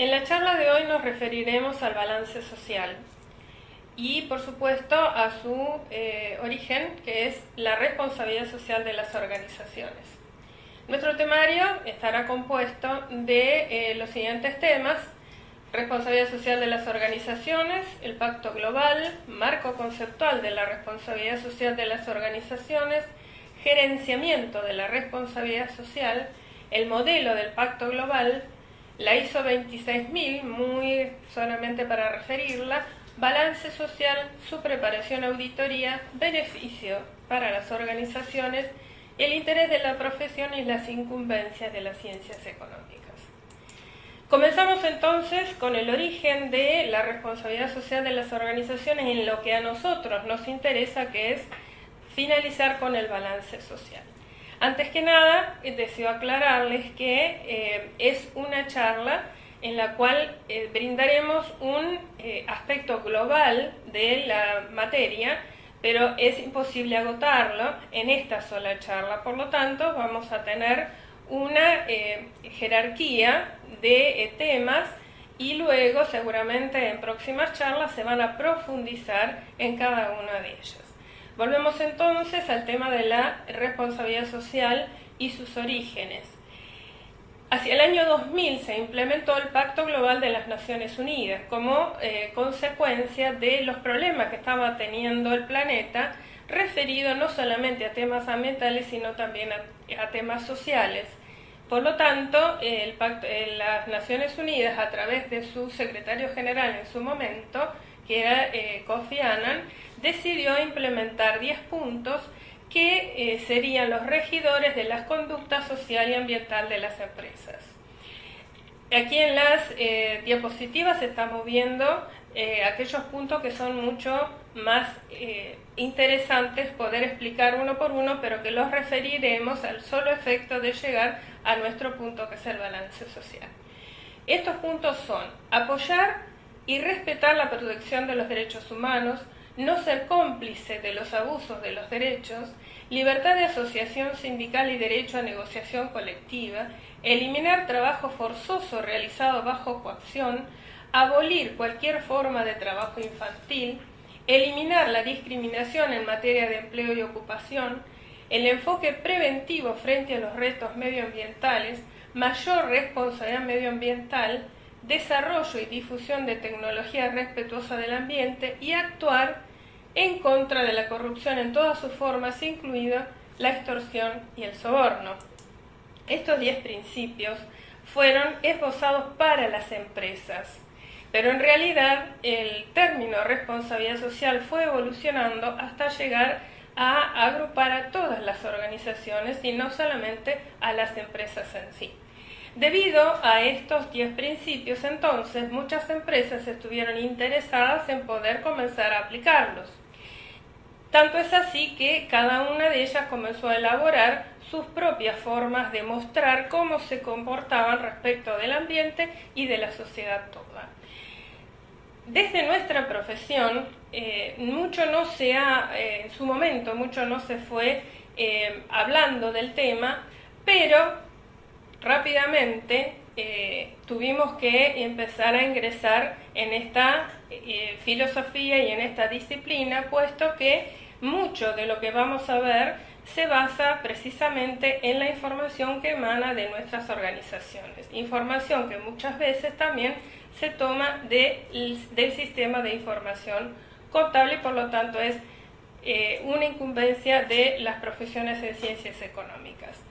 En la charla de hoy nos referiremos al balance social y, por supuesto, a su origen, que es la responsabilidad social de las organizaciones. Nuestro temario estará compuesto de los siguientes temas: responsabilidad social de las organizaciones, el Pacto Global, marco conceptual de la responsabilidad social de las organizaciones, gerenciamiento de la responsabilidad social, el modelo del Pacto Global, la ISO 26000, muy solamente para referirla, balance social, su preparación, auditoría, beneficio para las organizaciones, el interés de la profesión y las incumbencias de las ciencias económicas. Comenzamos entonces con el origen de la responsabilidad social de las organizaciones en lo que a nosotros nos interesa, que es finalizar con el balance social. Antes que nada, deseo aclararles que es una charla en la cual brindaremos un aspecto global de la materia, pero es imposible agotarlo en esta sola charla. Por lo tanto, vamos a tener una jerarquía de temas y luego seguramente en próximas charlas se van a profundizar en cada una de ellas. Volvemos entonces al tema de la responsabilidad social y sus orígenes. Hacia el año 2000 se implementó el Pacto Global de las Naciones Unidas como consecuencia de los problemas que estaba teniendo el planeta, referido no solamente a temas ambientales, sino también a temas sociales. Por lo tanto, las Naciones Unidas, a través de su secretario general en su momento, que era Kofi Annan, decidió implementar 10 puntos que serían los regidores de las conductas social y ambiental de las empresas. Aquí en las diapositivas estamos viendo aquellos puntos que son mucho más interesantes poder explicar uno por uno, pero que los referiremos al solo efecto de llegar a nuestro punto, que es el balance social. Estos puntos son: apoyar y respetar la protección de los derechos humanos, no ser cómplice de los abusos de los derechos, libertad de asociación sindical y derecho a negociación colectiva, eliminar trabajo forzoso realizado bajo coacción, abolir cualquier forma de trabajo infantil, eliminar la discriminación en materia de empleo y ocupación, el enfoque preventivo frente a los retos medioambientales, mayor responsabilidad medioambiental, desarrollo y difusión de tecnología respetuosa del ambiente y actuar en contra de la corrupción en todas sus formas, incluida la extorsión y el soborno. Estos 10 principios fueron esbozados para las empresas, pero en realidad el término responsabilidad social fue evolucionando hasta llegar a agrupar a todas las organizaciones y no solamente a las empresas en sí. Debido a estos 10 principios, entonces, muchas empresas estuvieron interesadas en poder comenzar a aplicarlos. Tanto es así que cada una de ellas comenzó a elaborar sus propias formas de mostrar cómo se comportaban respecto del ambiente y de la sociedad toda. Desde nuestra profesión, mucho no se ha, en su momento, mucho no se fue hablando del tema, pero rápidamente tuvimos que empezar a ingresar en esta filosofía y en esta disciplina, puesto que mucho de lo que vamos a ver se basa precisamente en la información que emana de nuestras organizaciones, información que muchas veces también se toma del sistema de información contable y por lo tanto es una incumbencia de las profesiones de ciencias económicas.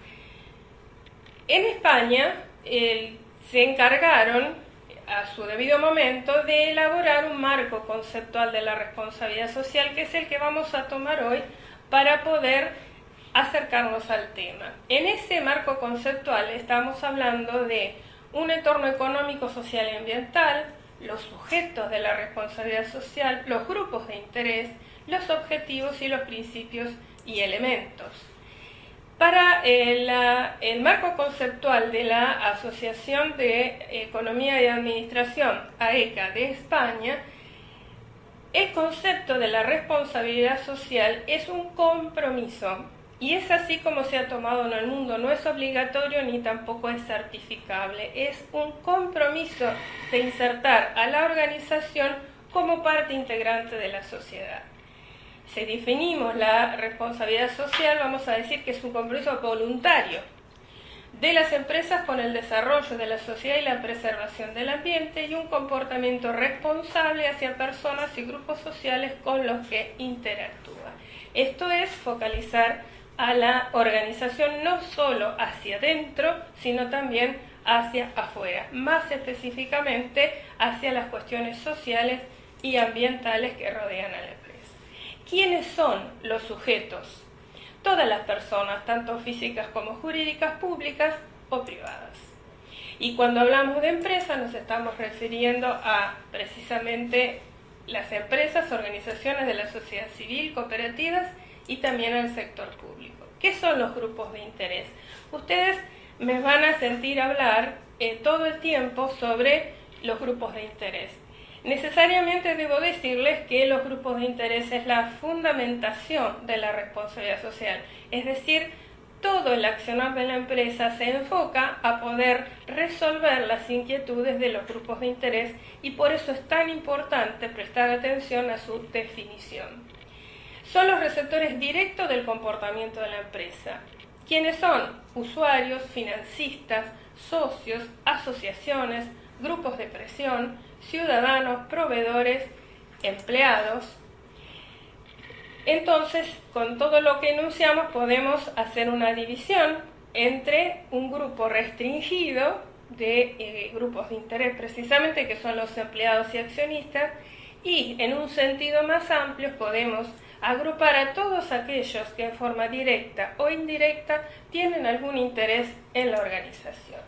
En España se encargaron a su debido momento de elaborar un marco conceptual de la responsabilidad social, que es el que vamos a tomar hoy para poder acercarnos al tema. En ese marco conceptual estamos hablando de un entorno económico, social y ambiental, los sujetos de la responsabilidad social, los grupos de interés, los objetivos y los principios y elementos. Para el marco conceptual de la Asociación de Economía y Administración, AECA, de España, el concepto de la responsabilidad social es un compromiso Y es así como se ha tomado en el mundo, no es obligatorio ni tampoco es certificable, es un compromiso de insertar a la organización como parte integrante de la sociedad. Si definimos la responsabilidad social, vamos a decir que es un compromiso voluntario de las empresas con el desarrollo de la sociedad y la preservación del ambiente y un comportamiento responsable hacia personas y grupos sociales con los que interactúa. Esto es focalizar a la organización no solo hacia adentro, sino también hacia afuera, más específicamente hacia las cuestiones sociales y ambientales que rodean a la empresa. ¿Quiénes son los sujetos? Todas las personas, tanto físicas como jurídicas, públicas o privadas. Y cuando hablamos de empresas nos estamos refiriendo a precisamente las empresas, organizaciones de la sociedad civil, cooperativas y también al sector público. ¿Qué son los grupos de interés? Ustedes me van a sentir hablar todo el tiempo sobre los grupos de interés. Necesariamente debo decirles que los grupos de interés es la fundamentación de la responsabilidad social, es decir, todo el accionar de la empresa se enfoca a poder resolver las inquietudes de los grupos de interés y por eso es tan importante prestar atención a su definición. Son los receptores directos del comportamiento de la empresa. ¿Quiénes son? Usuarios, financistas, socios, asociaciones, grupos de presión, ciudadanos, proveedores, empleados. Entonces, con todo lo que enunciamos podemos hacer una división entre un grupo restringido de grupos de interés precisamente, que son los empleados y accionistas, y en un sentido más amplio podemos agrupar a todos aquellos que en forma directa o indirecta tienen algún interés en la organización.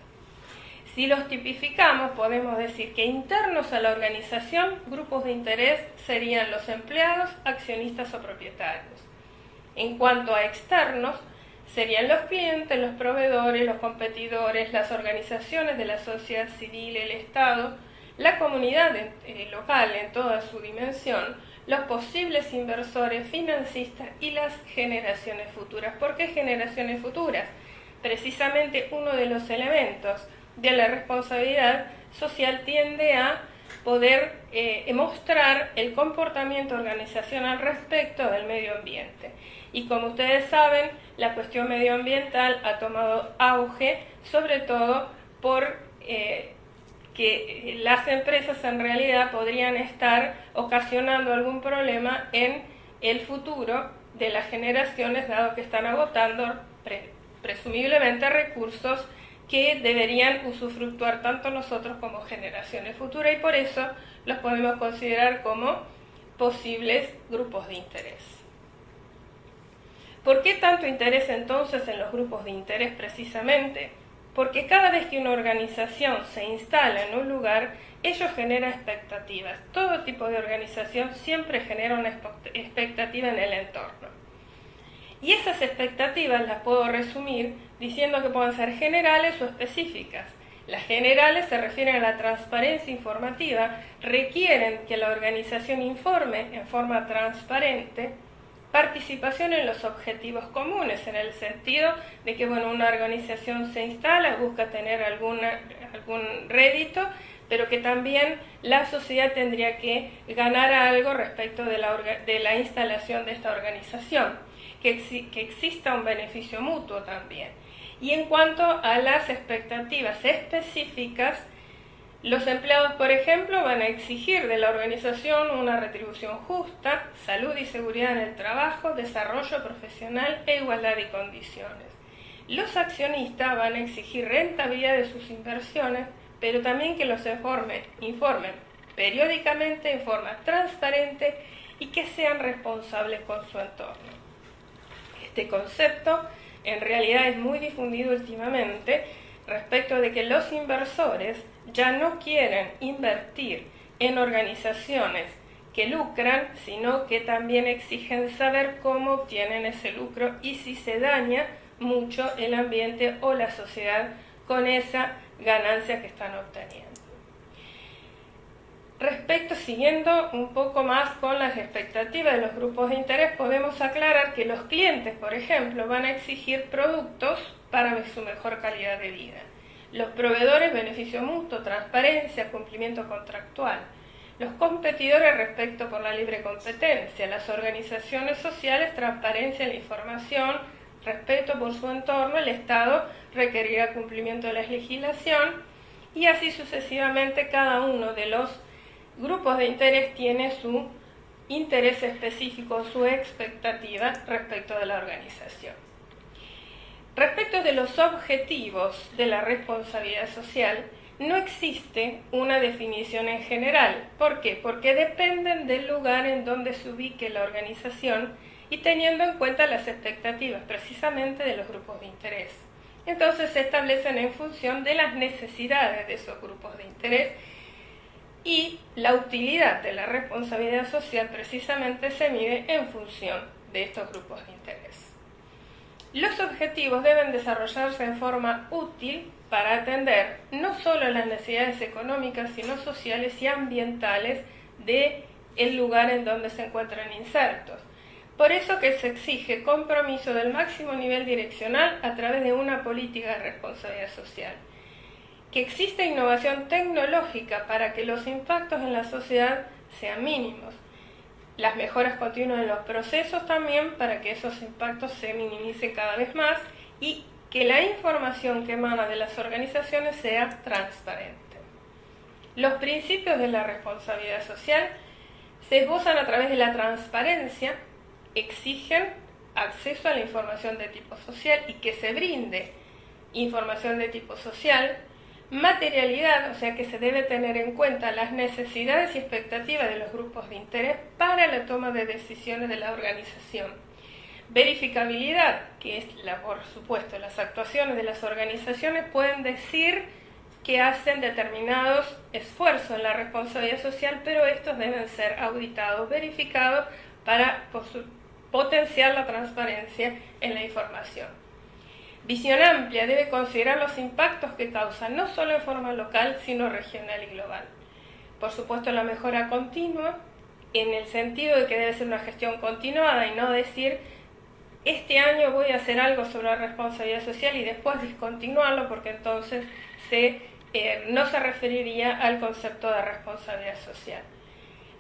Si los tipificamos, podemos decir que internos a la organización, grupos de interés serían los empleados, accionistas o propietarios. En cuanto a externos, serían los clientes, los proveedores, los competidores, las organizaciones de la sociedad civil, el Estado, la comunidad local en toda su dimensión, los posibles inversores, financistas y las generaciones futuras. ¿Por qué generaciones futuras? Precisamente uno de los elementos de la responsabilidad social tiende a poder mostrar el comportamiento organizacional respecto del medio ambiente. Y como ustedes saben, la cuestión medioambiental ha tomado auge, sobre todo por que las empresas en realidad podrían estar ocasionando algún problema en el futuro de las generaciones, dado que están agotando presumiblemente recursos que deberían usufructuar tanto nosotros como generaciones futuras, y por eso los podemos considerar como posibles grupos de interés. ¿Por qué tanto interés entonces en los grupos de interés precisamente? Porque cada vez que una organización se instala en un lugar, ello genera expectativas. Todo tipo de organización siempre genera una expectativa en el entorno. Y esas expectativas las puedo resumir diciendo que pueden ser generales o específicas. Las generales se refieren a la transparencia informativa, requieren que la organización informe en forma transparente, participación en los objetivos comunes, en el sentido de que una organización se instala, busca tener algún rédito, pero que también la sociedad tendría que ganar algo respecto de la instalación de esta organización, que exista un beneficio mutuo también. Y en cuanto a las expectativas específicas, los empleados, por ejemplo, van a exigir de la organización una retribución justa, salud y seguridad en el trabajo, desarrollo profesional e igualdad de condiciones. Los accionistas van a exigir rentabilidad de sus inversiones, pero también que los informen periódicamente en forma transparente y que sean responsables con su entorno. Este concepto en realidad es muy difundido últimamente respecto de que los inversores ya no quieren invertir en organizaciones que lucran, sino que también exigen saber cómo obtienen ese lucro y si se daña mucho el ambiente o la sociedad con esa ganancia que están obteniendo. Siguiendo un poco más con las expectativas de los grupos de interés, podemos aclarar significa que los clientes, por ejemplo, van a exigir productos para su mejor calidad de vida. Los proveedores, beneficio mutuo, transparencia, cumplimiento contractual. Los competidores, respeto por la libre competencia. Las organizaciones sociales, transparencia en la información, respeto por su entorno. El Estado requerirá cumplimiento de la legislación. Y así sucesivamente, cada uno de los grupos de interés tiene su interés específico, su expectativa respecto de la organización. Respecto de los objetivos de la responsabilidad social, no existe una definición en general. ¿Por qué? Porque dependen del lugar en donde se ubique la organización y teniendo en cuenta las expectativas precisamente de los grupos de interés. Entonces se establecen en función de las necesidades de esos grupos de interés y la utilidad de la responsabilidad social precisamente se mide en función de estos grupos de interés. Los objetivos deben desarrollarse en forma útil para atender no solo las necesidades económicas, sino sociales y ambientales del lugar en donde se encuentran insertos. Por eso que se exige compromiso del máximo nivel direccional a través de una política de responsabilidad social. Que exista innovación tecnológica para que los impactos en la sociedad sean mínimos. Las mejoras continuas en los procesos también para que esos impactos se minimicen cada vez más y que la información que emana de las organizaciones sea transparente. Los principios de la responsabilidad social se esbozan a través de la transparencia, exigen acceso a la información de tipo social y que se brinde información de tipo social, materialidad, o sea que se debe tener en cuenta las necesidades y expectativas de los grupos de interés para la toma de decisiones de la organización. Verificabilidad, que es, por supuesto, las actuaciones de las organizaciones pueden decir que hacen determinados esfuerzos en la responsabilidad social, pero estos deben ser auditados, verificados para potenciar la transparencia en la información. Visión amplia debe considerar los impactos que causan, no solo en forma local, sino regional y global. Por supuesto, la mejora continua, en el sentido de que debe ser una gestión continuada y no decir, este año voy a hacer algo sobre la responsabilidad social y después discontinuarlo, porque entonces no se referiría al concepto de responsabilidad social.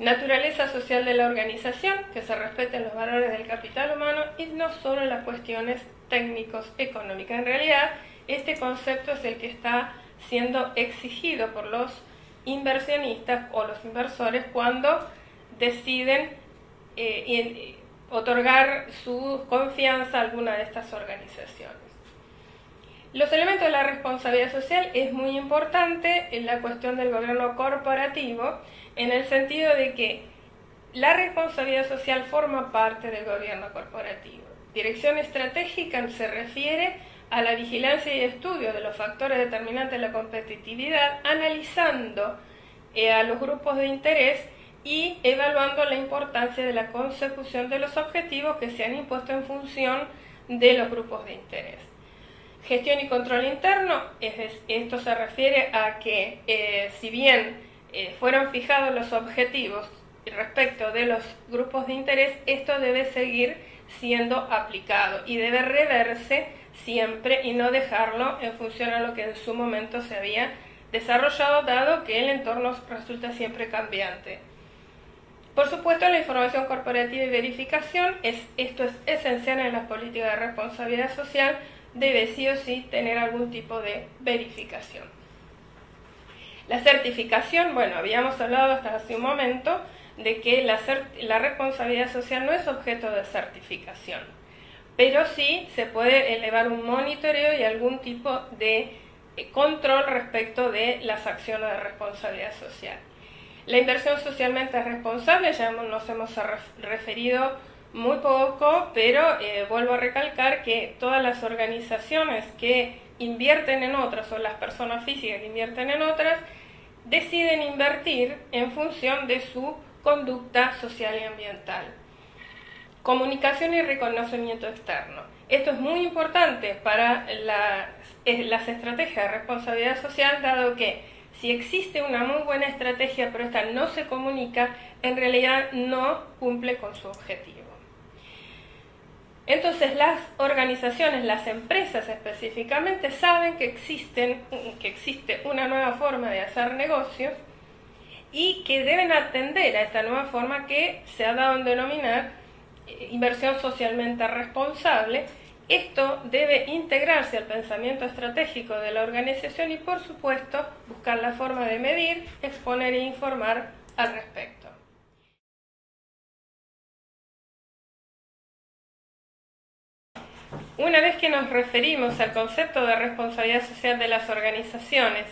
Naturaleza social de la organización, que se respeten los valores del capital humano y no solo las cuestiones técnicos económicas. En realidad, este concepto es el que está siendo exigido por los inversionistas o los inversores cuando deciden otorgar su confianza a alguna de estas organizaciones. Los elementos de la responsabilidad social es muy importante en la cuestión del gobierno corporativo, en el sentido de que la responsabilidad social forma parte del gobierno corporativo. Dirección estratégica se refiere a la vigilancia y estudio de los factores determinantes de la competitividad, analizando a los grupos de interés y evaluando la importancia de la consecución de los objetivos que se han impuesto en función de los grupos de interés. Gestión y control interno, esto se refiere a que si bien fueron fijados los objetivos respecto de los grupos de interés, esto debe seguir siendo aplicado y debe reverse siempre y no dejarlo en función a lo que en su momento se había desarrollado, dado que el entorno resulta siempre cambiante. Por supuesto, la información corporativa y verificación, esto es esencial en las políticas de responsabilidad social, debe sí o sí tener algún tipo de verificación. La certificación, bueno, habíamos hablado hasta hace un momento de que la responsabilidad social no es objeto de certificación, pero sí se puede elevar un monitoreo y algún tipo de control respecto de las acciones de responsabilidad social. La inversión socialmente responsable, ya nos hemos referido muy poco, pero vuelvo a recalcar que todas las organizaciones que invierten en otras o las personas físicas que invierten en otras deciden invertir en función de su conducta social y ambiental. Comunicación y reconocimiento externo. Esto es muy importante para las estrategias de responsabilidad social, dado que si existe una muy buena estrategia pero esta no se comunica, en realidad no cumple con su objetivo. Entonces las organizaciones, las empresas específicamente, saben que existe una nueva forma de hacer negocios y que deben atender a esta nueva forma que se ha dado en denominar inversión socialmente responsable. Esto debe integrarse al pensamiento estratégico de la organización y, por supuesto, buscar la forma de medir, exponer e informar al respecto. Una vez que nos referimos al concepto de responsabilidad social de las organizaciones,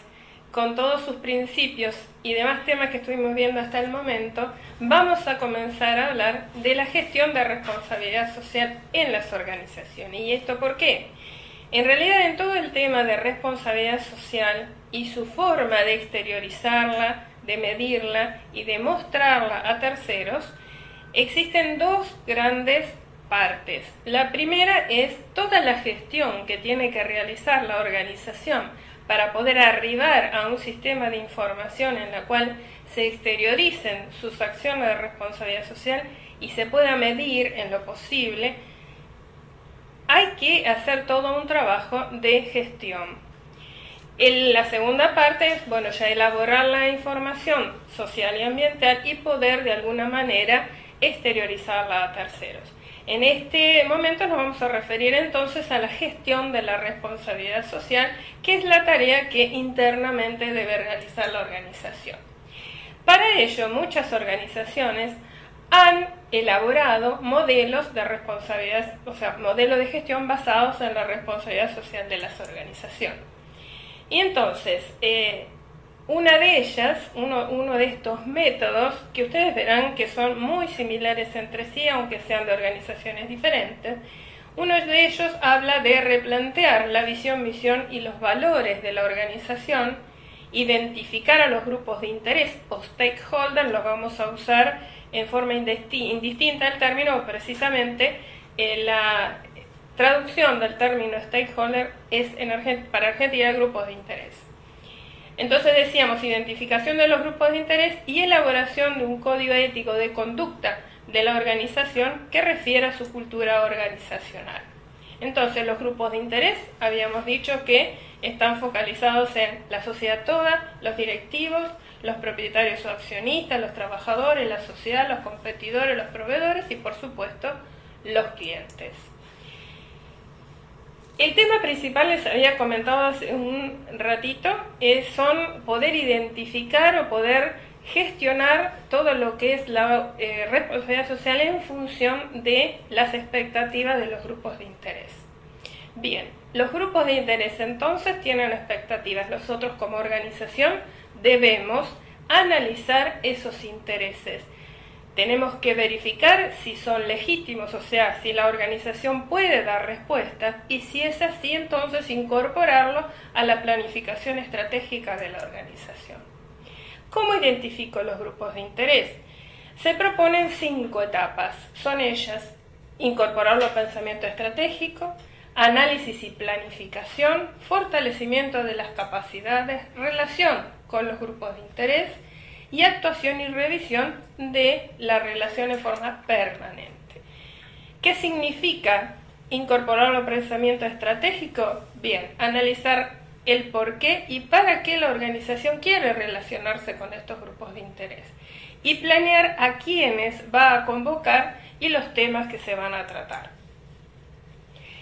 con todos sus principios y demás temas que estuvimos viendo hasta el momento, vamos a comenzar a hablar de la gestión de responsabilidad social en las organizaciones. ¿Y esto por qué? En realidad, en todo el tema de responsabilidad social y su forma de exteriorizarla, de medirla y de mostrarla a terceros, existen dos grandes partes. La primera es toda la gestión que tiene que realizar la organización para poder arribar a un sistema de información en la cual se exterioricen sus acciones de responsabilidad social y se pueda medir en lo posible. Hay que hacer todo un trabajo de gestión. La segunda parte es, ya elaborar la información social y ambiental y poder de alguna manera exteriorizarla a terceros. En este momento nos vamos a referir entonces a la gestión de la responsabilidad social, que es la tarea que internamente debe realizar la organización. Para ello, muchas organizaciones han elaborado modelos de responsabilidad, modelos de gestión basados en la responsabilidad social de las organizaciones. Y entonces, una de ellas, uno de estos métodos, que ustedes verán que son muy similares entre sí, aunque sean de organizaciones diferentes, uno de ellos habla de replantear la visión, misión y los valores de la organización, identificar a los grupos de interés o stakeholders, los vamos a usar en forma indistinta el término, precisamente la traducción del término stakeholder es para Argentina grupos de interés. Entonces decíamos identificación de los grupos de interés y elaboración de un código ético de conducta de la organización que refiera a su cultura organizacional. Entonces los grupos de interés habíamos dicho que están focalizados en la sociedad toda, los directivos, los propietarios o accionistas, los trabajadores, la sociedad, los competidores, los proveedores y por supuesto los clientes. El tema principal, les había comentado hace un ratito, son poder identificar o poder gestionar todo lo que es la responsabilidad social en función de las expectativas de los grupos de interés. Bien, los grupos de interés entonces tienen expectativas. Nosotros como organización debemos analizar esos intereses. Tenemos que verificar si son legítimos, o sea, si la organización puede dar respuesta, y si es así, entonces incorporarlo a la planificación estratégica de la organización. ¿Cómo identifico los grupos de interés? Se proponen 5 etapas. Son ellas: incorporarlo al pensamiento estratégico, análisis y planificación, fortalecimiento de las capacidades, relación con los grupos de interés, y actuación y revisión de la relación en forma permanente. ¿Qué significa incorporarlo al pensamiento estratégico? Bien, analizar el por qué y para qué la organización quiere relacionarse con estos grupos de interés y planear a quiénes va a convocar y los temas que se van a tratar.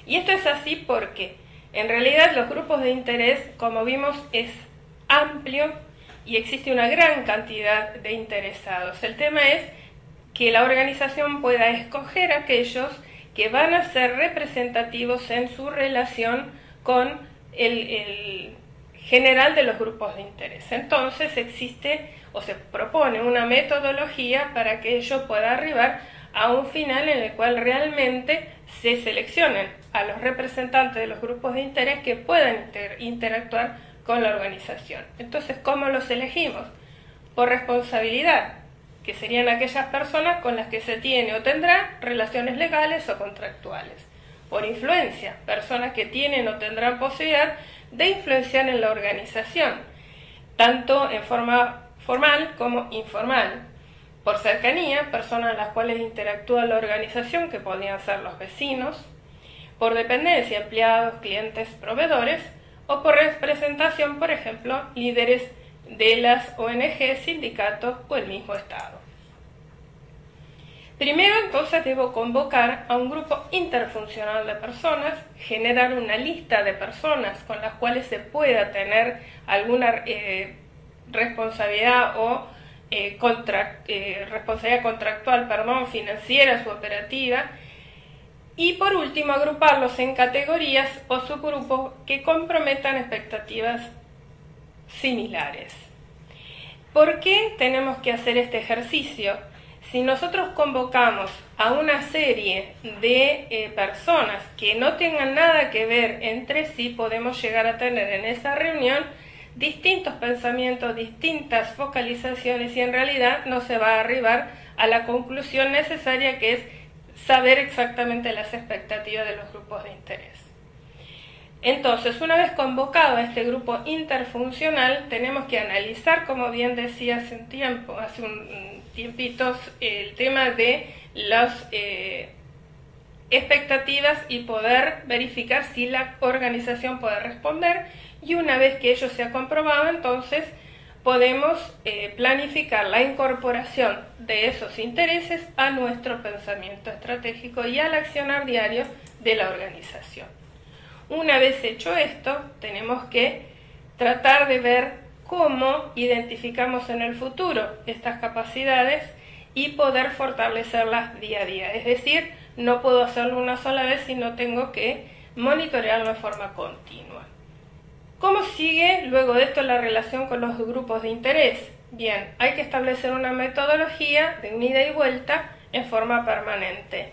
Y esto es así porque en realidad los grupos de interés, como vimos, es amplio y existe una gran cantidad de interesados. El tema es que la organización pueda escoger aquellos que van a ser representativos en su relación con el general de los grupos de interés. Entonces existe o se propone una metodología para que ello pueda arribar a un final en el cual realmente se seleccionen a los representantes de los grupos de interés que puedan interactuar con la organización. Entonces, ¿cómo los elegimos? Por responsabilidad, que serían aquellas personas con las que se tiene o tendrá relaciones legales o contractuales. Por influencia, personas que tienen o tendrán posibilidad de influenciar en la organización, tanto en forma formal como informal. Por cercanía, personas a las cuales interactúa la organización, que podrían ser los vecinos. Por dependencia, empleados, clientes, proveedores. O por representación, por ejemplo, líderes de las ONG, sindicatos o el mismo Estado. Primero, entonces, debo convocar a un grupo interfuncional de personas, generar una lista de personas con las cuales se pueda tener alguna responsabilidad o responsabilidad contractual, financiera o operativa. Y por último, agruparlos en categorías o subgrupos que comprometan expectativas similares. ¿Por qué tenemos que hacer este ejercicio? Si nosotros convocamos a una serie de personas que no tengan nada que ver entre sí, podemos llegar a tener en esa reunión distintos pensamientos, distintas focalizaciones y en realidad no se va a arribar a la conclusión necesaria, que es saber exactamente las expectativas de los grupos de interés. Entonces, una vez convocado a este grupo interfuncional, tenemos que analizar, como bien decía hace un tiempito, el tema de las expectativas y poder verificar si la organización puede responder, y una vez que ello se ha comprobado, entonces podemos planificar la incorporación de esos intereses a nuestro pensamiento estratégico y al accionar diario de la organización. Una vez hecho esto, tenemos que tratar de ver cómo identificamos en el futuro estas capacidades y poder fortalecerlas día a día. Es decir, no puedo hacerlo una sola vez, sino tengo que monitorearlo de forma continua. ¿Cómo sigue luego de esto la relación con los grupos de interés? Bien, hay que establecer una metodología de un ida y vuelta en forma permanente.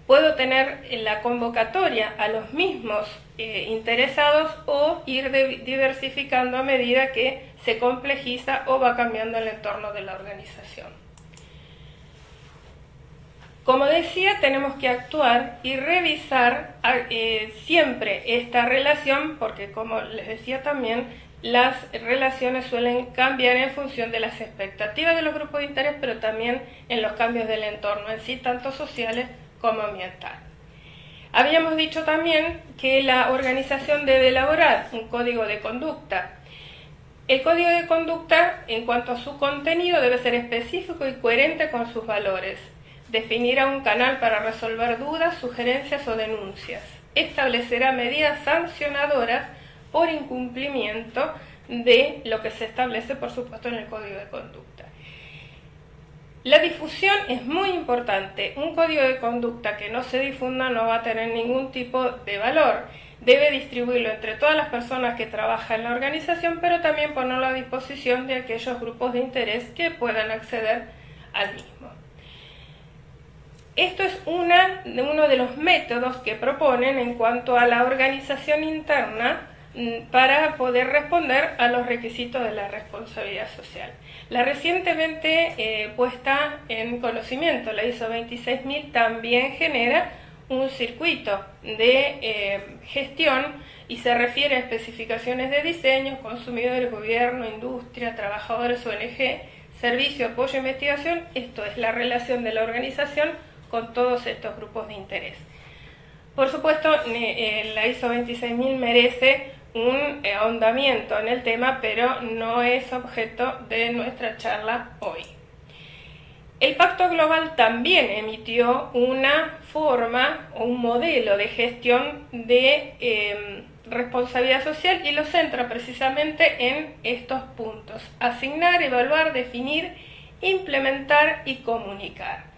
Puedo tener la convocatoria a los mismos interesados o ir diversificando a medida que se complejiza o va cambiando el entorno de la organización. Como decía, tenemos que actuar y revisar siempre esta relación, porque como les decía también, las relaciones suelen cambiar en función de las expectativas de los grupos de interés, pero también en los cambios del entorno en sí, tanto sociales como ambiental. Habíamos dicho también que la organización debe elaborar un código de conducta. El código de conducta, en cuanto a su contenido, debe ser específico y coherente con sus valores. Definirá un canal para resolver dudas, sugerencias o denuncias. Establecerá medidas sancionadoras por incumplimiento de lo que se establece, por supuesto, en el código de conducta. La difusión es muy importante. Un código de conducta que no se difunda no va a tener ningún tipo de valor. Debe distribuirlo entre todas las personas que trabajan en la organización, pero también ponerlo a disposición de aquellos grupos de interés que puedan acceder al mismo. Esto es uno de los métodos que proponen en cuanto a la organización interna para poder responder a los requisitos de la responsabilidad social. La recientemente puesta en conocimiento, la ISO 26000, también genera un circuito de gestión y se refiere a especificaciones de diseño, consumidores, gobierno, industria, trabajadores, ONG, servicio, apoyo e investigación. Esto es la relación de la organización con todos estos grupos de interés. Por supuesto, la ISO 26000 merece un ahondamiento en el tema, pero no es objeto de nuestra charla hoy. El Pacto Global también emitió una forma o un modelo de gestión de responsabilidad social y lo centra precisamente en estos puntos: asignar, evaluar, definir, implementar y comunicar.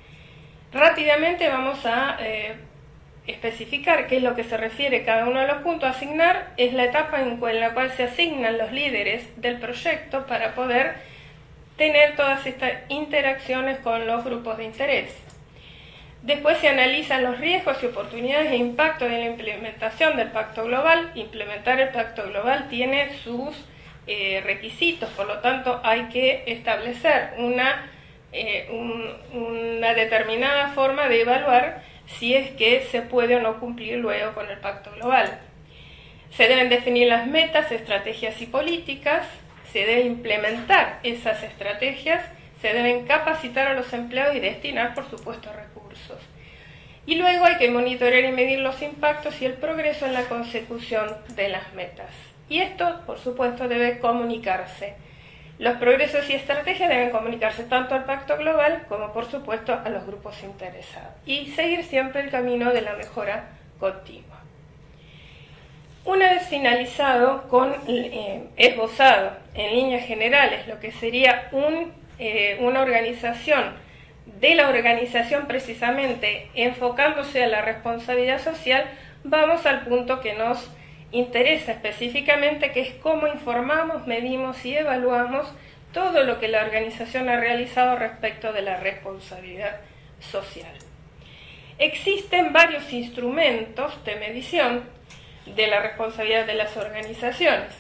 Rápidamente vamos a especificar qué es lo que se refiere cada uno de los puntos. Asignar es la etapa en la cual se asignan los líderes del proyecto para poder tener todas estas interacciones con los grupos de interés. Después se analizan los riesgos y oportunidades e impacto de la implementación del Pacto Global. Implementar el Pacto Global tiene sus requisitos, por lo tanto hay que establecer una determinada forma de evaluar si es que se puede o no cumplir luego con el Pacto Global. Se deben definir las metas, estrategias y políticas, se debe implementar esas estrategias, Se deben capacitar a los empleados y destinar, por supuesto, recursos. Y luego hay que monitorear y medir los impactos y el progreso en la consecución de las metas. Y esto, por supuesto, debe comunicarse. Los progresos y estrategias deben comunicarse tanto al Pacto Global como, por supuesto, a los grupos interesados. Y seguir siempre el camino de la mejora continua. Una vez finalizado, esbozado en líneas generales lo que sería una organización, de la organización precisamente enfocándose a la responsabilidad social, vamos al punto que nos interesa específicamente, que es cómo informamos, medimos y evaluamos todo lo que la organización ha realizado respecto de la responsabilidad social. Existen varios instrumentos de medición de la responsabilidad de las organizaciones.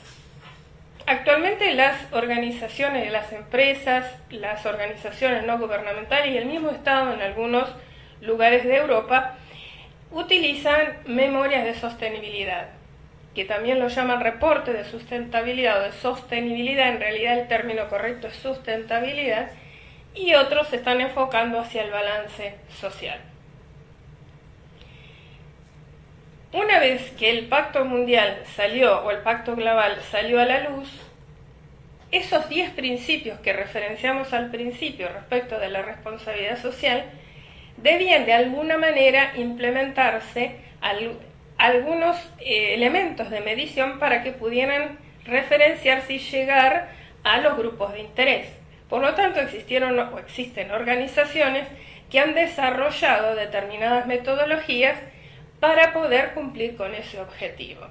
Actualmente las organizaciones, las empresas, las organizaciones no gubernamentales y el mismo Estado en algunos lugares de Europa utilizan memorias de sostenibilidad, que también lo llaman reporte de sustentabilidad o de sostenibilidad. En realidad el término correcto es sustentabilidad, y otros se están enfocando hacia el balance social. Una vez que el Pacto Mundial salió, o el Pacto Global salió a la luz, esos 10 principios que referenciamos al principio respecto de la responsabilidad social debían de alguna manera implementarse algunos elementos de medición para que pudieran referenciarse y llegar a los grupos de interés. Por lo tanto, existieron o existen organizaciones que han desarrollado determinadas metodologías para poder cumplir con ese objetivo.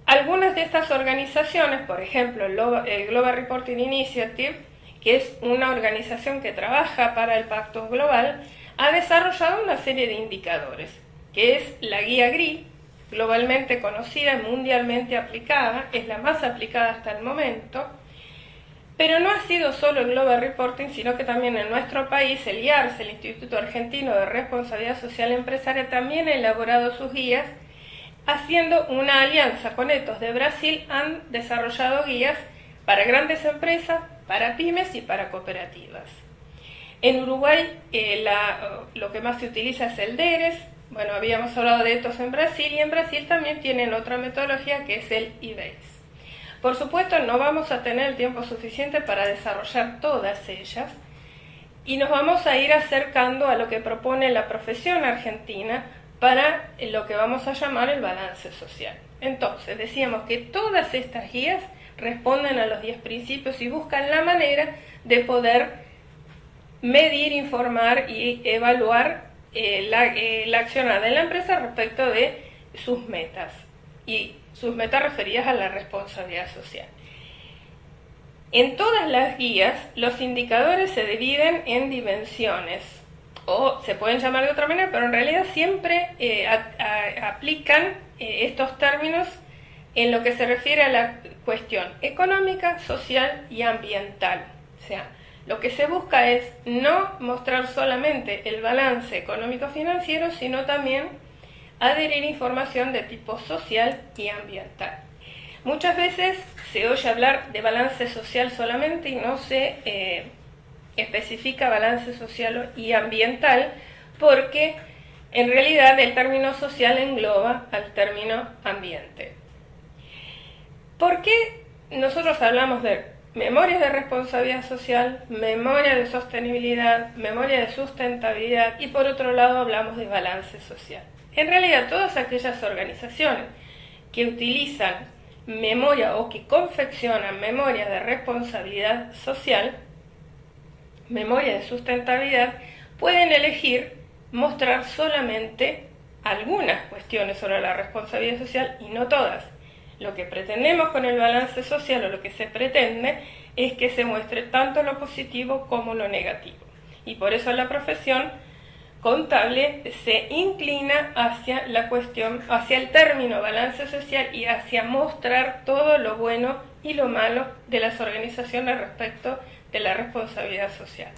Algunas de estas organizaciones, por ejemplo, el Global Reporting Initiative, que es una organización que trabaja para el Pacto Global, ha desarrollado una serie de indicadores, que es la guía GRI, globalmente conocida y mundialmente aplicada, es la más aplicada hasta el momento, pero no ha sido solo el Global Reporting, sino que también en nuestro país el IARS, el Instituto Argentino de Responsabilidad Social Empresaria, también ha elaborado sus guías. Haciendo una alianza con ETOS de Brasil, han desarrollado guías para grandes empresas, para pymes y para cooperativas. En Uruguay lo que más se utiliza es el DERES. Bueno, habíamos hablado de ETOS en Brasil, y en Brasil también tienen otra metodología que es el IBEX. Por supuesto, no vamos a tener el tiempo suficiente para desarrollar todas ellas, y nos vamos a ir acercando a lo que propone la profesión argentina para lo que vamos a llamar el balance social. Entonces, decíamos que todas estas guías responden a los 10 principios y buscan la manera de poder medir, informar y evaluar la accionar de la empresa respecto de sus metas, y sus metas referidas a la responsabilidad social. En todas las guías, los indicadores se dividen en dimensiones, o se pueden llamar de otra manera, pero en realidad siempre aplican estos términos en lo que se refiere a la cuestión económica, social y ambiental. O sea, lo que se busca es no mostrar solamente el balance económico-financiero, sino también adherir información de tipo social y ambiental. Muchas veces se oye hablar de balance social solamente y no se especifica balance social y ambiental, porque en realidad el término social engloba al término ambiente. ¿Por qué nosotros hablamos de memorias de responsabilidad social, memoria de sostenibilidad, memoria de sustentabilidad, y por otro lado hablamos de balance social? En realidad, todas aquellas organizaciones que utilizan memoria o que confeccionan memoria de responsabilidad social, memoria de sustentabilidad, pueden elegir mostrar solamente algunas cuestiones sobre la responsabilidad social y no todas. Lo que pretendemos con el balance social, o lo que se pretende, es que se muestre tanto lo positivo como lo negativo. Y por eso la profesión contable se inclina hacia la cuestión, hacia el término balance social y hacia mostrar todo lo bueno y lo malo de las organizaciones respecto de la responsabilidad social.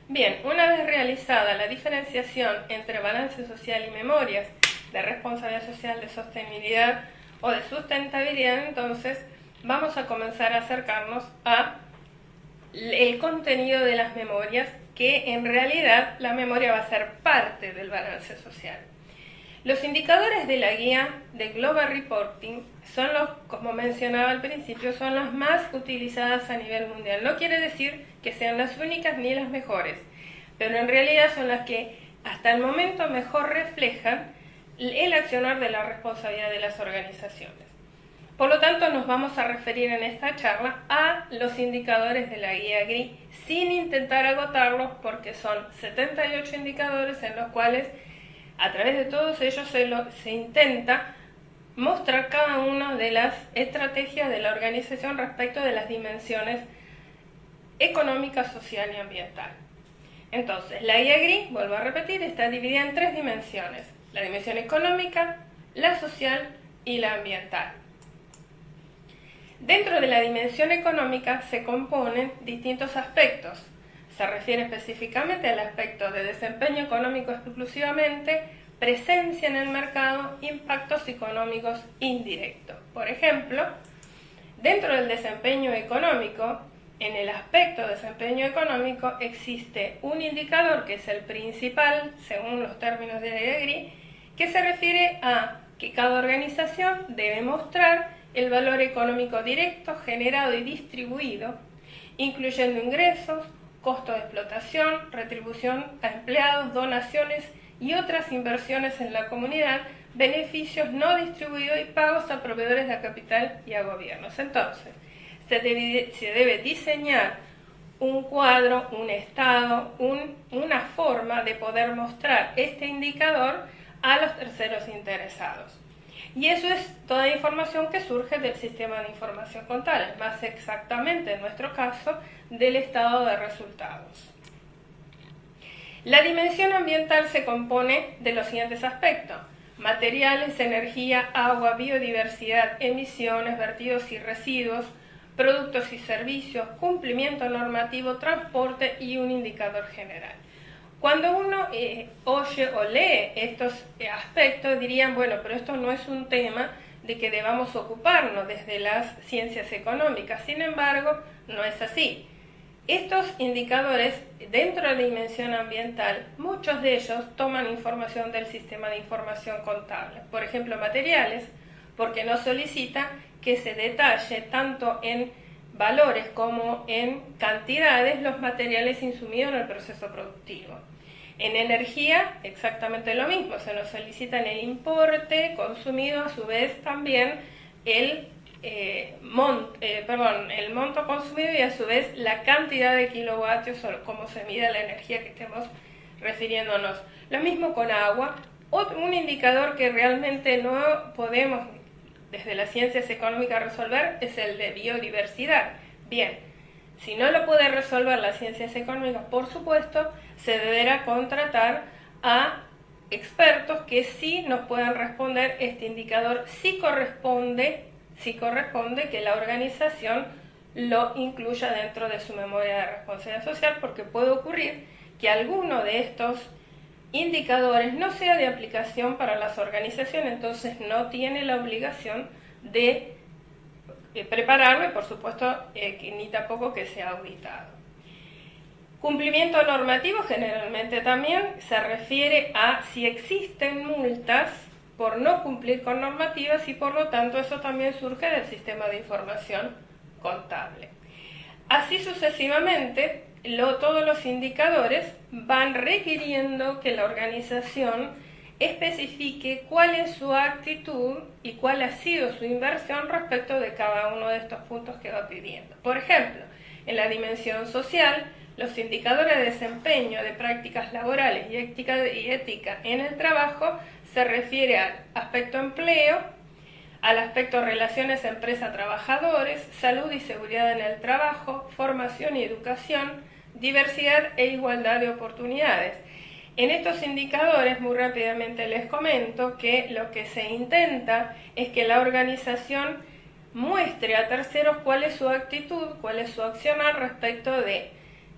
Bien, una vez realizada la diferenciación entre balance social y memorias de responsabilidad social, de sostenibilidad o de sustentabilidad, entonces vamos a comenzar a acercarnos a el contenido de las memorias, que en realidad la memoria va a ser parte del balance social. Los indicadores de la guía de Global Reporting son los, como mencionaba al principio, son las más utilizadas a nivel mundial. No quiere decir que sean las únicas ni las mejores, pero en realidad son las que hasta el momento mejor reflejan el accionar de la responsabilidad de las organizaciones. Por lo tanto, nos vamos a referir en esta charla a los indicadores de la guía GRI sin intentar agotarlos, porque son 78 indicadores en los cuales a través de todos ellos se intenta mostrar cada una de las estrategias de la organización respecto de las dimensiones económica, social y ambiental. Entonces, la guía GRI, vuelvo a repetir, está dividida en tres dimensiones: la dimensión económica, la social y la ambiental. Dentro de la dimensión económica se componen distintos aspectos. Se refiere específicamente al aspecto de desempeño económico exclusivamente, presencia en el mercado, impactos económicos indirectos. Por ejemplo, dentro del desempeño económico, en el aspecto de desempeño económico existe un indicador que es el principal, según los términos de la guía GRI, que se refiere a que cada organización debe mostrar el valor económico directo generado y distribuido, incluyendo ingresos, costo de explotación, retribución a empleados, donaciones y otras inversiones en la comunidad, beneficios no distribuidos y pagos a proveedores de capital y a gobiernos. Entonces, se debe diseñar un cuadro, un estado, una forma de poder mostrar este indicador a los terceros interesados. Y eso es toda información que surge del sistema de información contable, más exactamente en nuestro caso, del estado de resultados. La dimensión ambiental se compone de los siguientes aspectos: materiales, energía, agua, biodiversidad, emisiones, vertidos y residuos, productos y servicios, cumplimiento normativo, transporte y un indicador general. Cuando uno oye o lee estos aspectos, dirían, bueno, pero esto no es un tema de que debamos ocuparnos desde las ciencias económicas. Sin embargo, no es así. Estos indicadores, dentro de la dimensión ambiental, muchos de ellos toman información del sistema de información contable. Por ejemplo, materiales, porque nos solicita que se detalle tanto en valores como en cantidades los materiales insumidos en el proceso productivo. En energía, exactamente lo mismo, se nos solicita en el importe consumido, a su vez también el monto consumido y a su vez la cantidad de kilovatios o cómo se mide la energía que estemos refiriéndonos. Lo mismo con agua. Un indicador que realmente no podemos desde las ciencias económicas resolver es el de biodiversidad. Bien, si no lo puede resolver las ciencias económicas, por supuesto, se deberá contratar a expertos que sí nos puedan responder este indicador, si corresponde que la organización lo incluya dentro de su memoria de responsabilidad social, porque puede ocurrir que alguno de estos indicadores no sea de aplicación para las organizaciones, entonces no tiene la obligación de prepararlo y por supuesto ni tampoco que sea auditado. Cumplimiento normativo generalmente también se refiere a si existen multas por no cumplir con normativas y por lo tanto eso también surge del sistema de información contable. Así sucesivamente, todos los indicadores van requiriendo que la organización especifique cuál es su actitud y cuál ha sido su inversión respecto de cada uno de estos puntos que va pidiendo. Por ejemplo, en la dimensión social, los indicadores de desempeño de prácticas laborales y ética en el trabajo se refiere al aspecto empleo, al aspecto relaciones empresa-trabajadores, salud y seguridad en el trabajo, formación y educación, diversidad e igualdad de oportunidades. En estos indicadores, muy rápidamente les comento que lo que se intenta es que la organización muestre a terceros cuál es su actitud, cuál es su accionar respecto de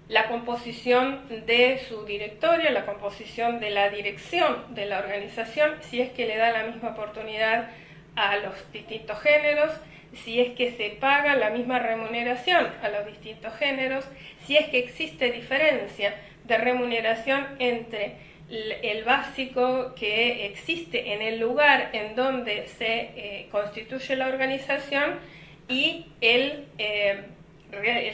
la composición de su directorio, la composición de la dirección de la organización, si es que le da la misma oportunidad a los distintos géneros, si es que se paga la misma remuneración a los distintos géneros, si es que existe diferencia de remuneración entre el básico que existe en el lugar en donde se constituye la organización y el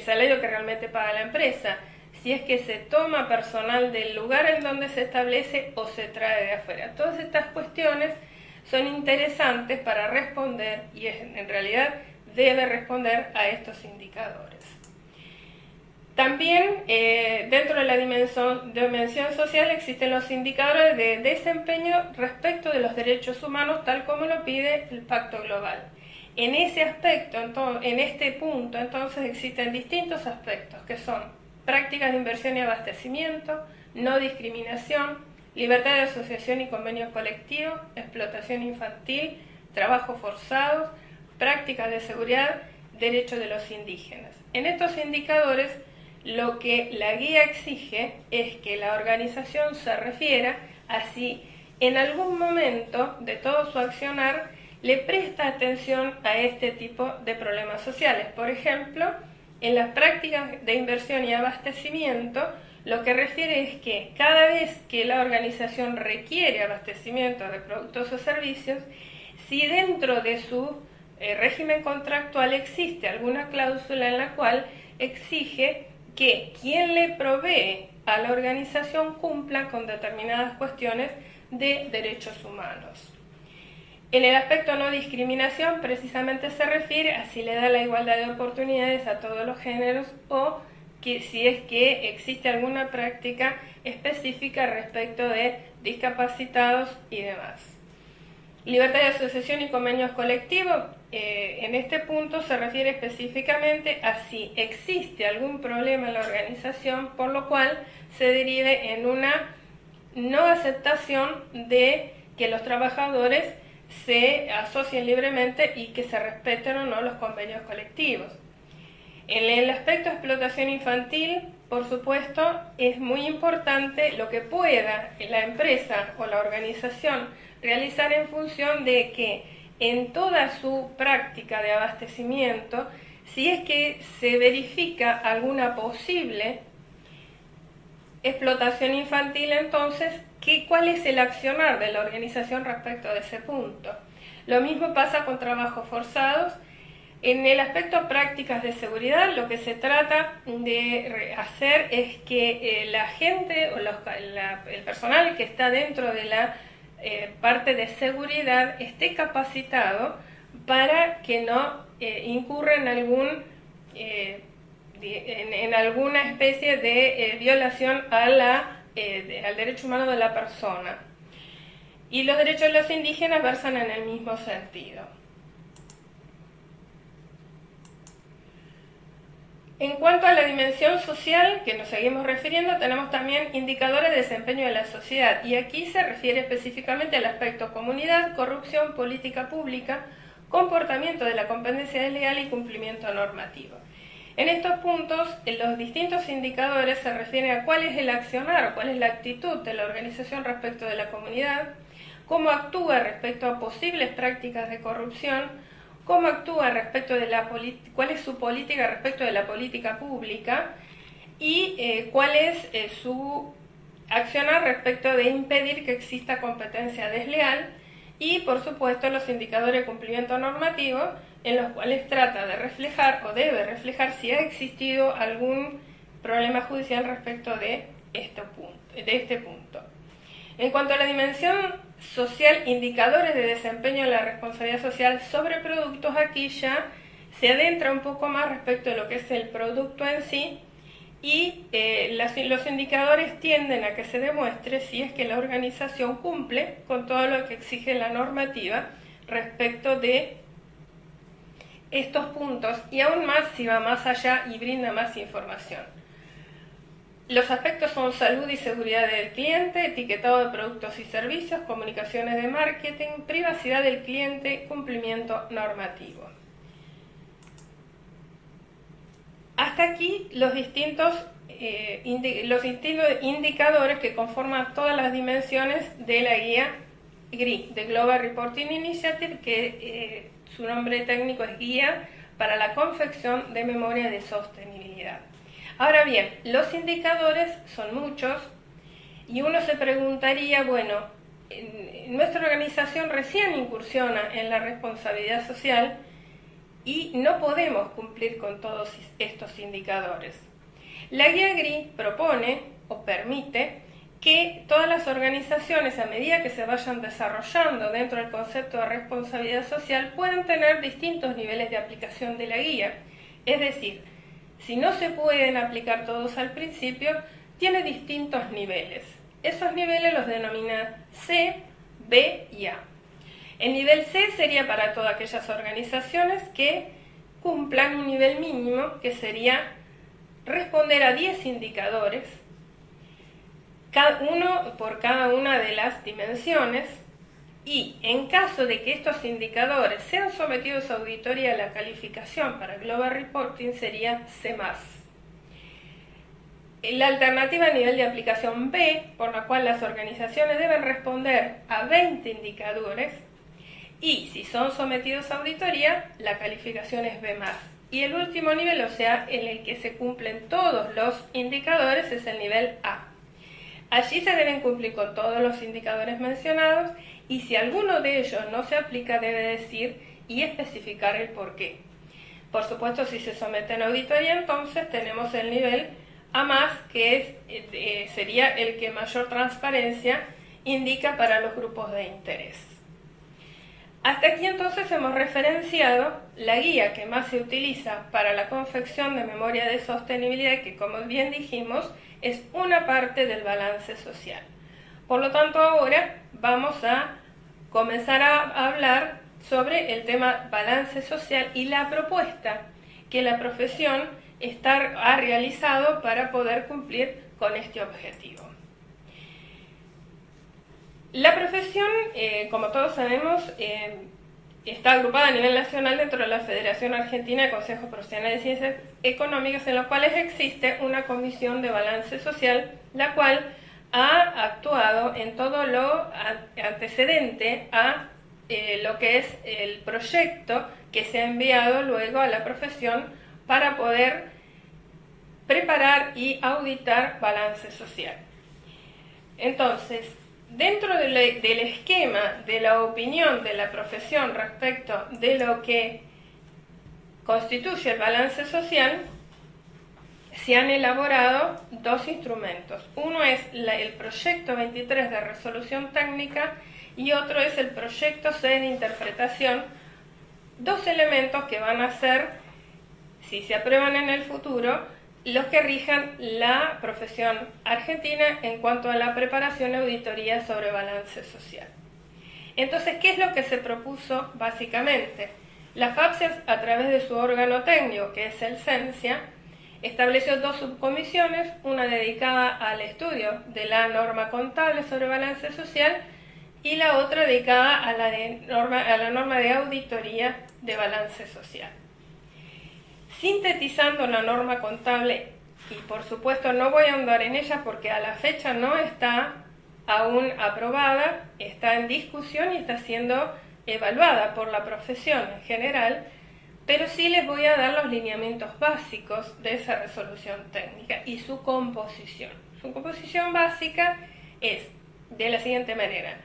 salario que realmente paga la empresa, si es que se toma personal del lugar en donde se establece o se trae de afuera. Todas estas cuestiones son interesantes para responder y en realidad debe responder a estos indicadores. También dentro de la dimensión social existen los indicadores de desempeño respecto de los derechos humanos, tal como lo pide el Pacto Global. En ese aspecto, en este punto, entonces existen distintos aspectos que son prácticas de inversión y abastecimiento, no discriminación, libertad de asociación y convenios colectivos, explotación infantil, trabajo forzado, prácticas de seguridad, derechos de los indígenas. En estos indicadores, lo que la guía exige es que la organización se refiera a si en algún momento de todo su accionar le presta atención a este tipo de problemas sociales. Por ejemplo, en las prácticas de inversión y abastecimiento, lo que refiere es que cada vez que la organización requiere abastecimiento de productos o servicios, si dentro de su régimen contractual existe alguna cláusula en la cual exige que quien le provee a la organización cumpla con determinadas cuestiones de derechos humanos. En el aspecto no discriminación, precisamente se refiere a si le da la igualdad de oportunidades a todos los géneros o que si es que existe alguna práctica específica respecto de discapacitados y demás. Libertad de asociación y convenios colectivos, en este punto se refiere específicamente a si existe algún problema en la organización, por lo cual se derive en una no aceptación de que los trabajadores se asocien libremente y que se respeten o no los convenios colectivos. En el aspecto de explotación infantil, por supuesto, es muy importante lo que pueda la empresa o la organización realizar en función de que en toda su práctica de abastecimiento, si es que se verifica alguna posible explotación infantil, entonces, ¿cuál es el accionar de la organización respecto de ese punto? Lo mismo pasa con trabajos forzados. En el aspecto prácticas de seguridad, lo que se trata de hacer es que la gente o el personal que está dentro de la parte de seguridad esté capacitado para que no incurra en alguna especie de violación al derecho humano de la persona. Y los derechos de los indígenas versan en el mismo sentido. En cuanto a la dimensión social, que nos seguimos refiriendo, tenemos también indicadores de desempeño de la sociedad, y aquí se refiere específicamente al aspecto comunidad, corrupción, política pública, comportamiento de la competencia desleal y cumplimiento normativo. En estos puntos, los distintos indicadores se refieren a cuál es el accionar o cuál es la actitud de la organización respecto de la comunidad, cómo actúa respecto a posibles prácticas de corrupción, cómo actúa respecto de cuál es su política respecto de la política pública y cuál es su accionar respecto de impedir que exista competencia desleal y, por supuesto, los indicadores de cumplimiento normativo en los cuales trata de reflejar o debe reflejar si ha existido algún problema judicial respecto de este punto. En cuanto a la dimensión social, indicadores de desempeño de la responsabilidad social sobre productos, aquí ya se adentra un poco más respecto de lo que es el producto en sí y los indicadores tienden a que se demuestre si es que la organización cumple con todo lo que exige la normativa respecto de estos puntos y aún más si va más allá y brinda más información. Los aspectos son salud y seguridad del cliente, etiquetado de productos y servicios, comunicaciones de marketing, privacidad del cliente, cumplimiento normativo. Hasta aquí los distintos los distintos indicadores que conforman todas las dimensiones de la guía GRI, de Global Reporting Initiative, que su nombre técnico es Guía para la Confección de Memoria de Sostenibilidad. Ahora bien, los indicadores son muchos y uno se preguntaría, bueno, nuestra organización recién incursiona en la responsabilidad social y no podemos cumplir con todos estos indicadores. La guía GRI propone o permite que todas las organizaciones, a medida que se vayan desarrollando dentro del concepto de responsabilidad social, puedan tener distintos niveles de aplicación de la guía. Es decir, si no se pueden aplicar todos al principio, tiene distintos niveles. Esos niveles los denomina C, B y A. El nivel C sería para todas aquellas organizaciones que cumplan un nivel mínimo, que sería responder a 10 indicadores, uno por cada una de las dimensiones, y en caso de que estos indicadores sean sometidos a auditoría, la calificación para Global Reporting sería C+. La alternativa a nivel de aplicación B, por la cual las organizaciones deben responder a 20 indicadores, y si son sometidos a auditoría, la calificación es B+. Y el último nivel, o sea, en el que se cumplen todos los indicadores, es el nivel A. Allí se deben cumplir con todos los indicadores mencionados, y si alguno de ellos no se aplica, debe decir y especificar el porqué. Por supuesto, si se someten a auditoría, entonces tenemos el nivel A+, que sería el que mayor transparencia indica para los grupos de interés. Hasta aquí entonces hemos referenciado la guía que más se utiliza para la confección de memoria de sostenibilidad, que, como bien dijimos, es una parte del balance social. Por lo tanto, ahora vamos a comenzar a hablar sobre el tema balance social y la propuesta que la profesión ha realizado para poder cumplir con este objetivo. La profesión, como todos sabemos, está agrupada a nivel nacional dentro de la Federación Argentina de Consejos Profesionales de Ciencias Económicas, en los cuales existe una comisión de balance social, la cual ha actuado en todo lo antecedente a lo que es el proyecto que se ha enviado luego a la profesión para poder preparar y auditar balance social. Entonces, dentro del esquema de la opinión de la profesión respecto de lo que constituye el balance social, se han elaborado dos instrumentos. Uno es el proyecto 23 de resolución técnica y otro es el proyecto C de interpretación, dos elementos que van a ser, si se aprueban en el futuro, los que rijan la profesión argentina en cuanto a la preparación y auditoría sobre balance social. Entonces, ¿qué es lo que se propuso básicamente? La FAPSIAS, a través de su órgano técnico, que es el CENSIA, estableció dos subcomisiones, una dedicada al estudio de la norma contable sobre balance social y la otra dedicada a la norma de auditoría de balance social. Sintetizando la norma contable, y por supuesto no voy a ahondar en ella porque a la fecha no está aún aprobada, está en discusión y está siendo evaluada por la profesión en general, pero sí les voy a dar los lineamientos básicos de esa resolución técnica y su composición. Su composición básica es de la siguiente manera.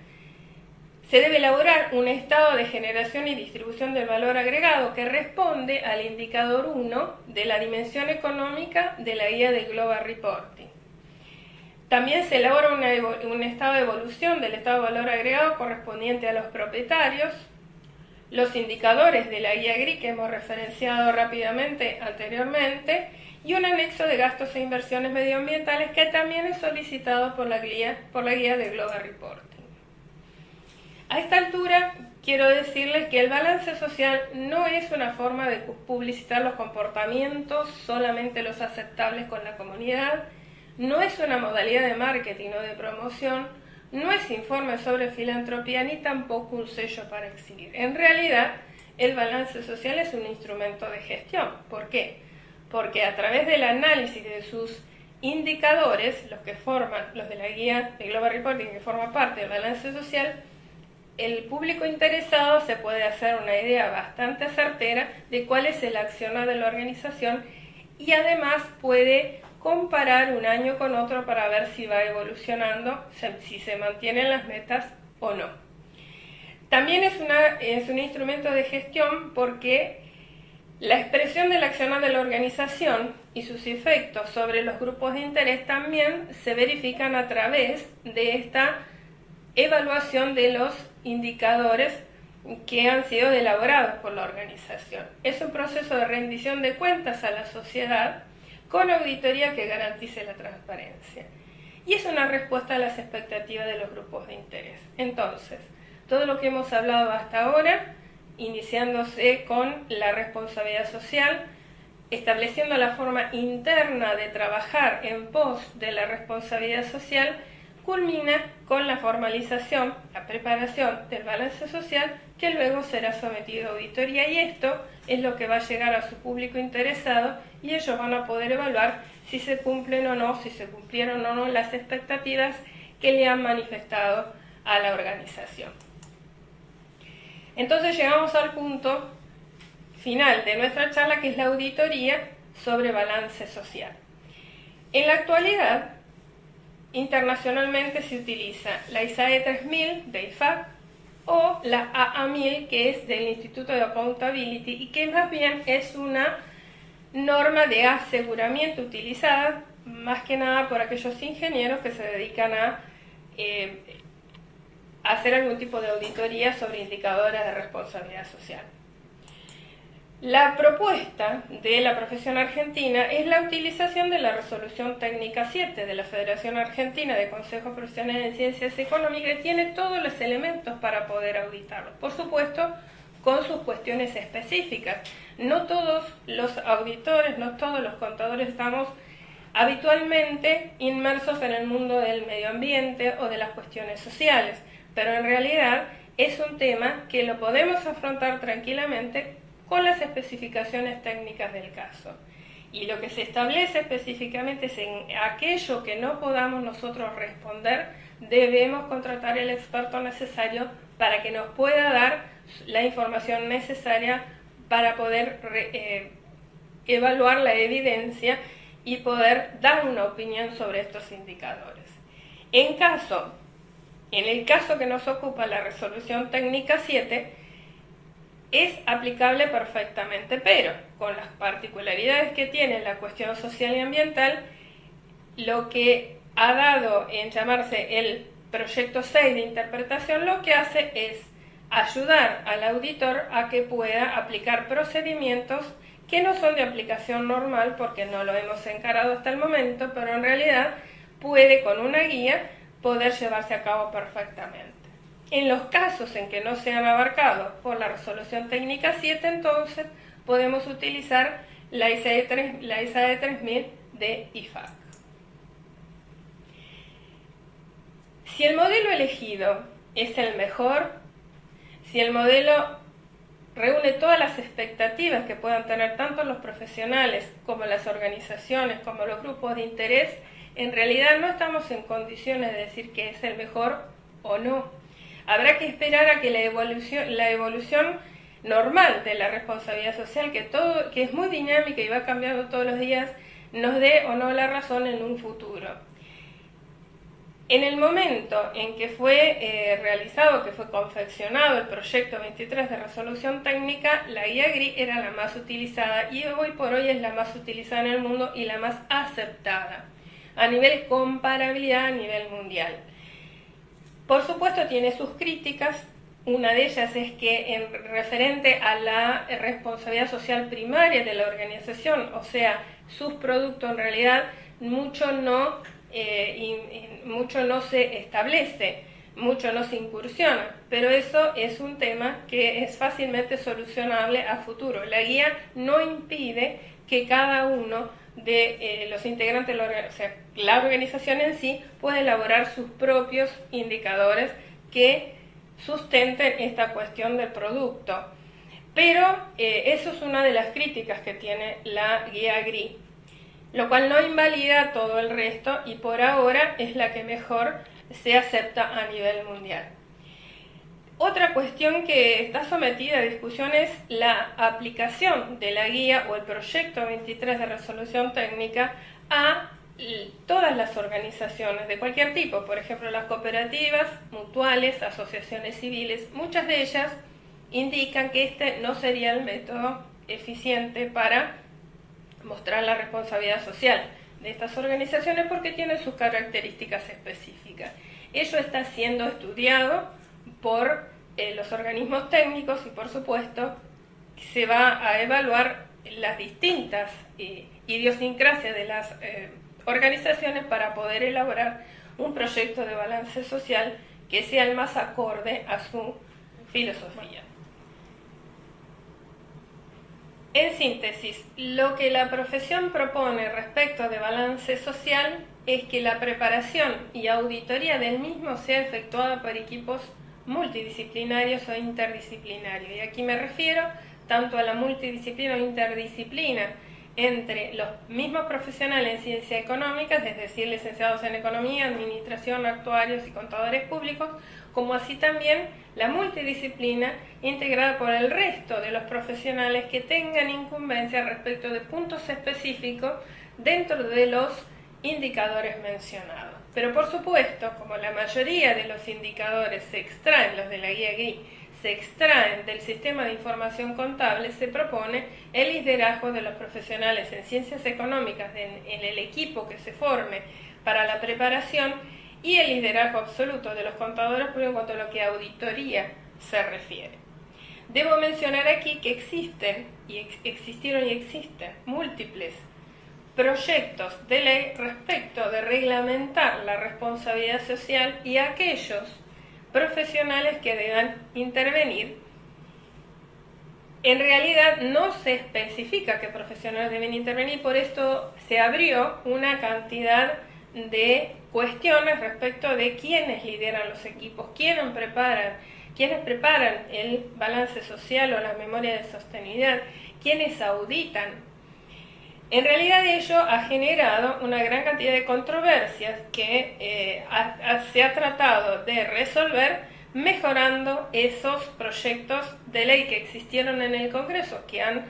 Se debe elaborar un estado de generación y distribución del valor agregado que responde al indicador 1 de la dimensión económica de la guía de Global Reporting. También se elabora un estado de evolución del estado de valor agregado correspondiente a los propietarios, los indicadores de la guía GRI que hemos referenciado rápidamente anteriormente y un anexo de gastos e inversiones medioambientales que también es solicitado por la guía de Global Reporting. A esta altura quiero decirles que el balance social no es una forma de publicitar los comportamientos, solamente los aceptables con la comunidad, no es una modalidad de marketing o de promoción, no es informe sobre filantropía ni tampoco un sello para exhibir. En realidad, el balance social es un instrumento de gestión. ¿Por qué? Porque a través del análisis de sus indicadores, los de la guía de Global Reporting que forma parte del balance social, el público interesado se puede hacer una idea bastante certera de cuál es el accionar de la organización y además puede comparar un año con otro para ver si va evolucionando, si se mantienen las metas o no. También es un instrumento de gestión porque la expresión del accionar de la organización y sus efectos sobre los grupos de interés también se verifican a través de esta evaluación de los indicadores que han sido elaborados por la organización. Es un proceso de rendición de cuentas a la sociedad con auditoría que garantice la transparencia. Y es una respuesta a las expectativas de los grupos de interés. Entonces, todo lo que hemos hablado hasta ahora, iniciándose con la responsabilidad social, estableciendo la forma interna de trabajar en pos de la responsabilidad social, culmina con la formalización, la preparación del balance social, que luego será sometido a auditoría, y esto es lo que va a llegar a su público interesado y ellos van a poder evaluar si se cumplen o no, si se cumplieron o no las expectativas que le han manifestado a la organización. Entonces llegamos al punto final de nuestra charla, que es la auditoría sobre balance social. En la actualidad, internacionalmente se utiliza la ISAE 3000 de IFAC o la AA1000, que es del Instituto de Accountability y que más bien es una norma de aseguramiento utilizada más que nada por aquellos ingenieros que se dedican a hacer algún tipo de auditoría sobre indicadores de responsabilidad social. La propuesta de la profesión argentina es la utilización de la Resolución Técnica 7 de la Federación Argentina de Consejos Profesionales en Ciencias Económicas, que tiene todos los elementos para poder auditarlo. Por supuesto, con sus cuestiones específicas. No todos los auditores, no todos los contadores estamos habitualmente inmersos en el mundo del medio ambiente o de las cuestiones sociales, pero en realidad es un tema que lo podemos afrontar tranquilamente con las especificaciones técnicas del caso. Y lo que se establece específicamente es en aquello que no podamos nosotros responder, debemos contratar el experto necesario para que nos pueda dar la información necesaria para poder evaluar la evidencia y poder dar una opinión sobre estos indicadores. En el caso que nos ocupa la Resolución Técnica 7, es aplicable perfectamente, pero con las particularidades que tiene la cuestión social y ambiental, lo que ha dado en llamarse el proyecto 6 de interpretación, lo que hace es ayudar al auditor a que pueda aplicar procedimientos que no son de aplicación normal porque no lo hemos encarado hasta el momento, pero en realidad puede con una guía poder llevarse a cabo perfectamente. En los casos en que no sean abarcados por la Resolución Técnica 7, entonces podemos utilizar la ISAE 3000 de IFAC. Si el modelo elegido es el mejor, si el modelo reúne todas las expectativas que puedan tener tanto los profesionales como las organizaciones, como los grupos de interés, en realidad no estamos en condiciones de decir que es el mejor o no. Habrá que esperar a que la evolución normal de la responsabilidad social, que es muy dinámica y va cambiando todos los días, nos dé o no la razón en un futuro. En el momento en que fue realizado, que fue confeccionado el proyecto 23 de resolución técnica, la guía GRI era la más utilizada y hoy por hoy es la más utilizada en el mundo y la más aceptada a nivel comparabilidad a nivel mundial. Por supuesto tiene sus críticas, una de ellas es que en referente a la responsabilidad social primaria de la organización, o sea, sus productos en realidad mucho no se establece, mucho no se incursiona, pero eso es un tema que es fácilmente solucionable a futuro. La guía no impide que cada uno de los integrantes de la organización en sí puede elaborar sus propios indicadores que sustenten esta cuestión del producto. Pero eso es una de las críticas que tiene la guía GRI. lo cual no invalida todo el resto y por ahora es la que mejor se acepta a nivel mundial. Otra cuestión que está sometida a discusión es la aplicación de la guía o el proyecto 23 de resolución técnica a todas las organizaciones de cualquier tipo, por ejemplo las cooperativas, mutuales, asociaciones civiles. Muchas de ellas indican que este no sería el método eficiente para mostrar la responsabilidad social de estas organizaciones porque tienen sus características específicas. Ello está siendo estudiado por los organismos técnicos y por supuesto se va a evaluar las distintas idiosincrasias de las organizaciones para poder elaborar un proyecto de balance social que sea el más acorde a su filosofía. En síntesis, lo que la profesión propone respecto de balance social es que la preparación y auditoría del mismo sea efectuada por equipos multidisciplinarios o interdisciplinarios. Y aquí me refiero tanto a la multidisciplina o interdisciplina entre los mismos profesionales en ciencias económicas, es decir, licenciados en economía, administración, actuarios y contadores públicos, como así también la multidisciplina integrada por el resto de los profesionales que tengan incumbencia respecto de puntos específicos dentro de los indicadores mencionados. Pero por supuesto, como la mayoría de los indicadores se extraen, los de la guía GRI, se extraen del sistema de información contable, se propone el liderazgo de los profesionales en ciencias económicas en el equipo que se forme para la preparación y el liderazgo absoluto de los contadores públicos en cuanto a lo que a auditoría se refiere. Debo mencionar aquí que existieron y existen múltiples proyectos de ley respecto de reglamentar la responsabilidad social y aquellos profesionales que deban intervenir. En realidad no se especifica qué profesionales deben intervenir, por esto se abrió una cantidad de cuestiones respecto de quiénes lideran los equipos, quiénes preparan el balance social o la memoria de sostenibilidad, quiénes auditan. En realidad ello ha generado una gran cantidad de controversias que se ha tratado de resolver mejorando esos proyectos de ley que existieron en el Congreso, que han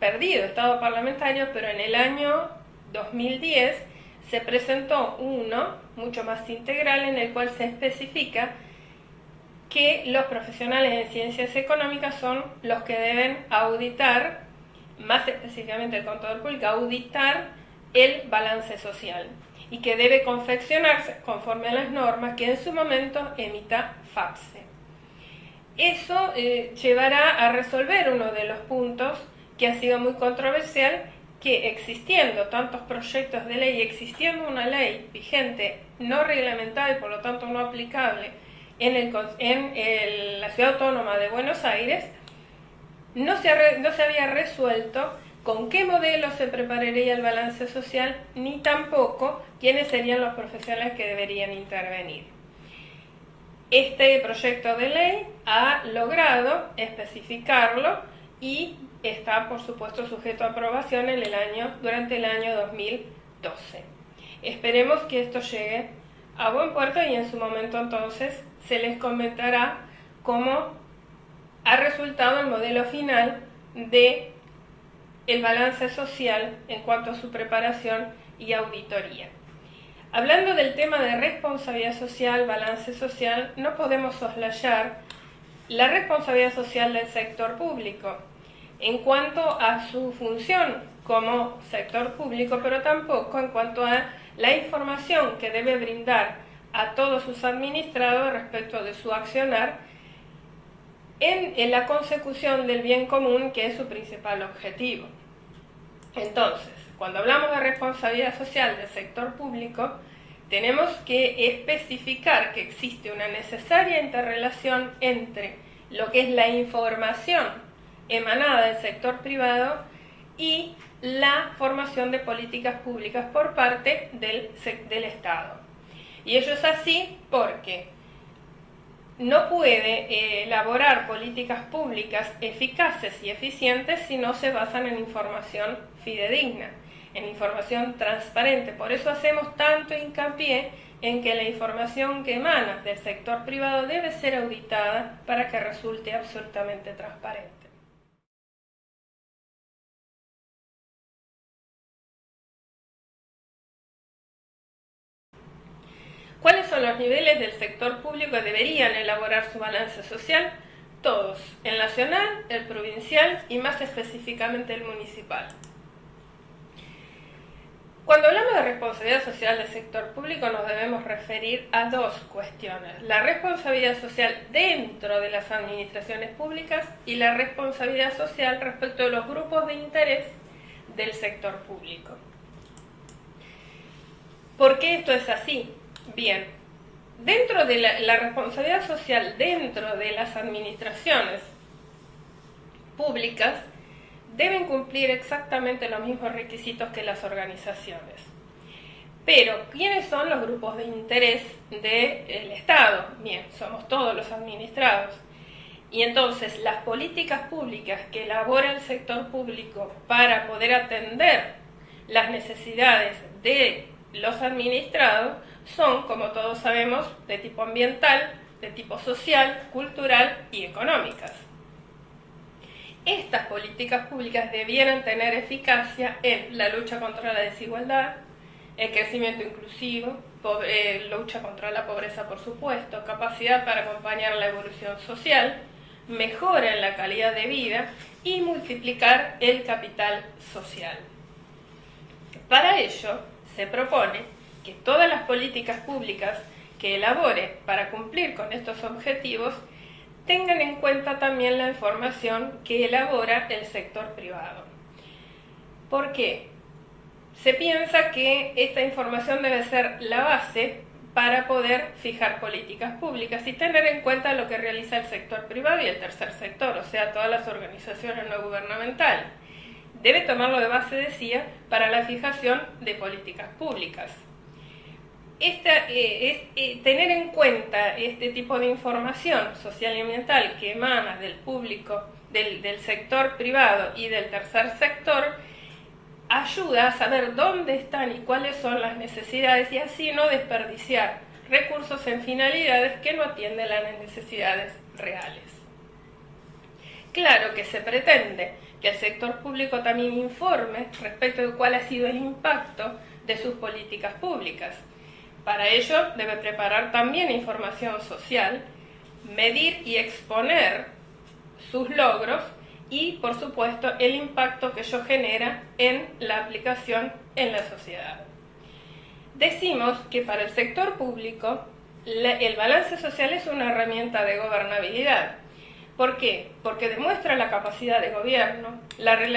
perdido estado parlamentario, pero en el año 2010 se presentó uno mucho más integral en el cual se especifica que los profesionales en ciencias económicas son los que deben auditar, más específicamente el contador público, auditar el balance social y que debe confeccionarse conforme a las normas que en su momento emita FAPSE. Eso llevará a resolver uno de los puntos que ha sido muy controversial, que existiendo tantos proyectos de ley y existiendo una ley vigente no reglamentada y por lo tanto no aplicable en la Ciudad Autónoma de Buenos Aires, no se había resuelto con qué modelo se prepararía el balance social, ni tampoco quiénes serían los profesionales que deberían intervenir. Este proyecto de ley ha logrado especificarlo y está, por supuesto, sujeto a aprobación durante el año 2012. Esperemos que esto llegue a buen puerto y en su momento entonces se les comentará cómo ha resultado el modelo final de el balance social en cuanto a su preparación y auditoría. Hablando del tema de responsabilidad social, balance social, no podemos soslayar la responsabilidad social del sector público en cuanto a su función como sector público, pero tampoco en cuanto a la información que debe brindar a todos sus administrados respecto de su accionar en la consecución del bien común, que es su principal objetivo. Entonces, cuando hablamos de responsabilidad social del sector público, tenemos que especificar que existe una necesaria interrelación entre lo que es la información emanada del sector privado y la formación de políticas públicas por parte del Estado. Y ello es así porque no puede elaborar políticas públicas eficaces y eficientes si no se basan en información fidedigna. en información transparente. Por eso hacemos tanto hincapié en que la información que emana del sector privado debe ser auditada para que resulte absolutamente transparente. ¿Cuáles son los niveles del sector público que deberían elaborar su balance social? Todos, el nacional, el provincial y más específicamente el municipal. Cuando hablamos de responsabilidad social del sector público nos debemos referir a dos cuestiones: la responsabilidad social dentro de las administraciones públicas y la responsabilidad social respecto de los grupos de interés del sector público. ¿Por qué esto es así? Bien, dentro de la responsabilidad social dentro de las administraciones públicas deben cumplir exactamente los mismos requisitos que las organizaciones. Pero, ¿quiénes son los grupos de interés del Estado? Bien, somos todos los administrados. Y entonces, las políticas públicas que elabora el sector público para poder atender las necesidades de los administrados son, como todos sabemos, de tipo ambiental, de tipo social, cultural y económicas. Estas políticas públicas debieran tener eficacia en la lucha contra la desigualdad, el crecimiento inclusivo, lucha contra la pobreza, por supuesto, capacidad para acompañar la evolución social, mejora en la calidad de vida y multiplicar el capital social. Para ello, se propone que todas las políticas públicas que elabore para cumplir con estos objetivos tengan en cuenta también la información que elabora el sector privado. ¿Por qué? Se piensa que esta información debe ser la base para poder fijar políticas públicas y tener en cuenta lo que realiza el sector privado y el tercer sector, o sea, todas las organizaciones no gubernamentales. Debe tomarlo de base, decía, para la fijación de políticas públicas. Tener en cuenta este tipo de información social y ambiental que emana del público, del sector privado y del tercer sector, ayuda a saber dónde están y cuáles son las necesidades y así no desperdiciar recursos en finalidades que no atienden a las necesidades reales. Claro que se pretende que el sector público también informe respecto de cuál ha sido el impacto de sus políticas públicas. Para ello debe preparar también información social, medir y exponer sus logros y, por supuesto, el impacto que ello genera en la aplicación en la sociedad. Decimos que para el sector público el balance social es una herramienta de gobernabilidad. ¿Por qué? Porque demuestra la capacidad de gobierno,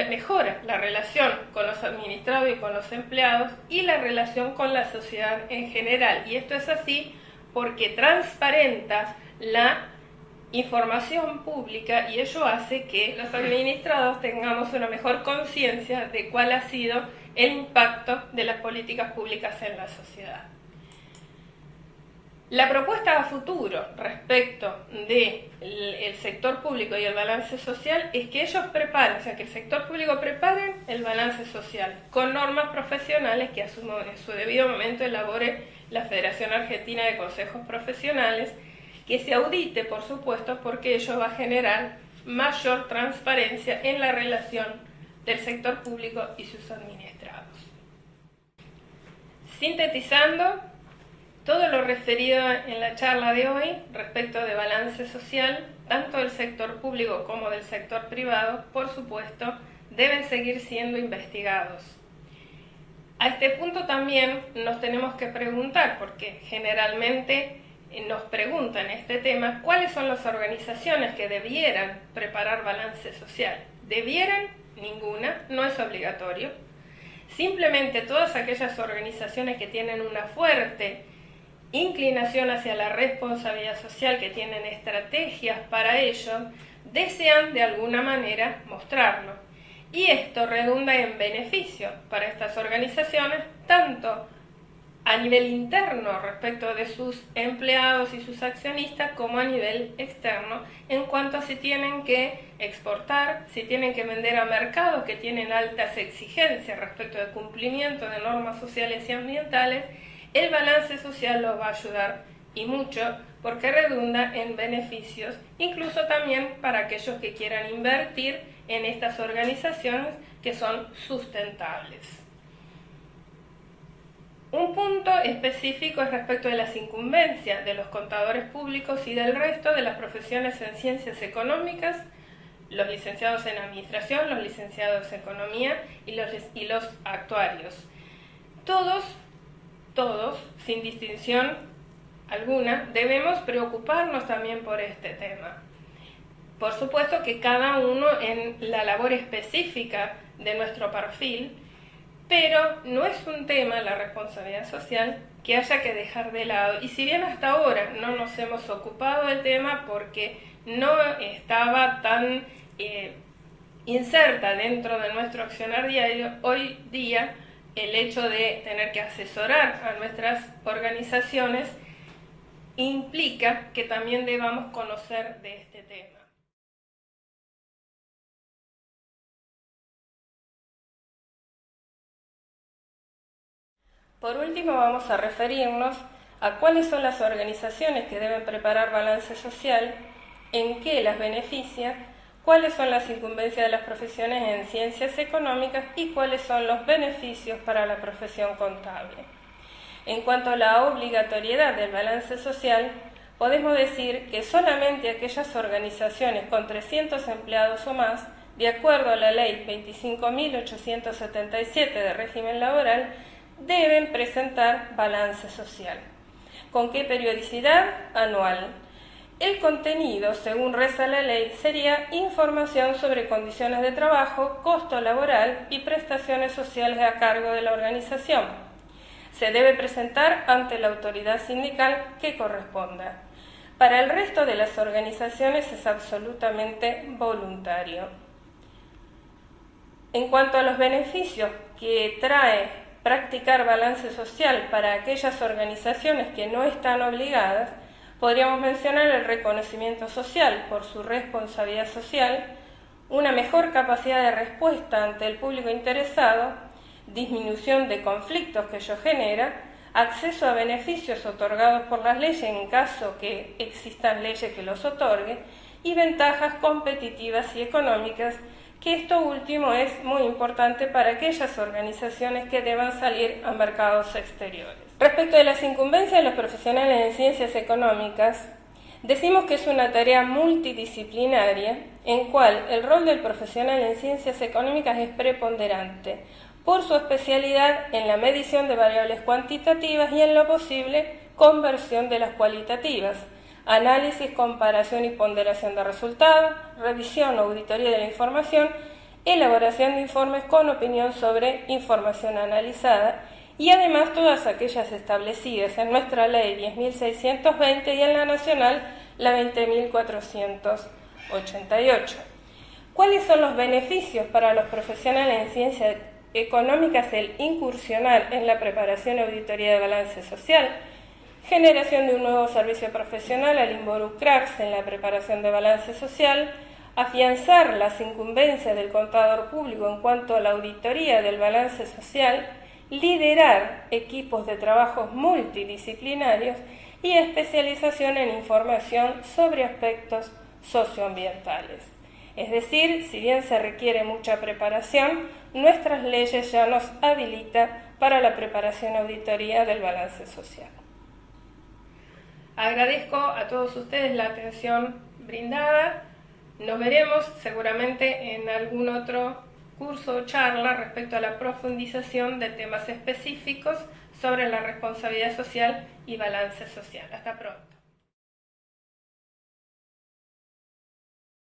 mejora la relación con los administrados y con los empleados y la relación con la sociedad en general. Y esto es así porque transparenta la información pública y ello hace que los administrados tengamos una mejor conciencia de cuál ha sido el impacto de las políticas públicas en la sociedad. La propuesta a futuro respecto del sector público y el balance social es que ellos preparen, o sea, que el sector público prepare el balance social con normas profesionales que a su debido momento elabore la Federación Argentina de Consejos Profesionales, que se audite, por supuesto, porque ello va a generar mayor transparencia en la relación del sector público y sus administrados. Sintetizando, todo lo referido en la charla de hoy respecto de balance social, tanto del sector público como del sector privado, por supuesto, deben seguir siendo investigados. A este punto también nos tenemos que preguntar, porque generalmente nos preguntan este tema, ¿cuáles son las organizaciones que debieran preparar balance social? ¿Debieran? Ninguna, no es obligatorio. Simplemente todas aquellas organizaciones que tienen una fuerte inclinación hacia la responsabilidad social, que tienen estrategias para ello, desean de alguna manera mostrarlo. Y esto redunda en beneficio para estas organizaciones, tanto a nivel interno respecto de sus empleados y sus accionistas, como a nivel externo, en cuanto a si tienen que exportar, si tienen que vender a mercados que tienen altas exigencias respecto del cumplimiento de normas sociales y ambientales. El balance social los va a ayudar y mucho, porque redunda en beneficios, incluso también para aquellos que quieran invertir en estas organizaciones que son sustentables. Un punto específico es respecto de las incumbencias de los contadores públicos y del resto de las profesiones en ciencias económicas, los licenciados en administración, los licenciados en economía y los actuarios. Todos, sin distinción alguna, debemos preocuparnos también por este tema. Por supuesto que cada uno en la labor específica de nuestro perfil, pero no es un tema, la responsabilidad social, que haya que dejar de lado. Y si bien hasta ahora no nos hemos ocupado del tema porque no estaba tan inserta dentro de nuestro accionar diario, hoy día el hecho de tener que asesorar a nuestras organizaciones implica que también debamos conocer de este tema. Por último, vamos a referirnos a cuáles son las organizaciones que deben preparar balance social, en qué las beneficia, cuáles son las incumbencias de las profesiones en ciencias económicas y cuáles son los beneficios para la profesión contable. En cuanto a la obligatoriedad del balance social, podemos decir que solamente aquellas organizaciones con 300 empleados o más, de acuerdo a la Ley 25.877 de régimen laboral, deben presentar balance social. ¿Con qué periodicidad? Anual. El contenido, según reza la ley, sería información sobre condiciones de trabajo, costo laboral y prestaciones sociales a cargo de la organización. Se debe presentar ante la autoridad sindical que corresponda. Para el resto de las organizaciones es absolutamente voluntario. En cuanto a los beneficios que trae practicar balance social para aquellas organizaciones que no están obligadas, podríamos mencionar el reconocimiento social por su responsabilidad social, una mejor capacidad de respuesta ante el público interesado, disminución de conflictos que ello genera, acceso a beneficios otorgados por las leyes en caso que existan leyes que los otorguen, y ventajas competitivas y económicas, que esto último es muy importante para aquellas organizaciones que deban salir a mercados exteriores. Respecto de las incumbencias de los profesionales en ciencias económicas, decimos que es una tarea multidisciplinaria en cual el rol del profesional en ciencias económicas es preponderante por su especialidad en la medición de variables cuantitativas y en lo posible conversión de las cualitativas, análisis, comparación y ponderación de resultados, revisión o auditoría de la información, elaboración de informes con opinión sobre información analizada y además todas aquellas establecidas en nuestra ley 10.620 y en la nacional la 20.488. ¿Cuáles son los beneficios para los profesionales en ciencias económicas el incursionar en la preparación y auditoría de balance social? Generación de un nuevo servicio profesional al involucrarse en la preparación de balance social, afianzar las incumbencias del contador público en cuanto a la auditoría del balance social, liderar equipos de trabajos multidisciplinarios y especialización en información sobre aspectos socioambientales. Es decir, si bien se requiere mucha preparación, nuestras leyes ya nos habilitan para la preparación y auditoría del balance social. Agradezco a todos ustedes la atención brindada. Nos veremos seguramente en algún otro curso o charla respecto a la profundización de temas específicos sobre la responsabilidad social y balance social. Hasta pronto.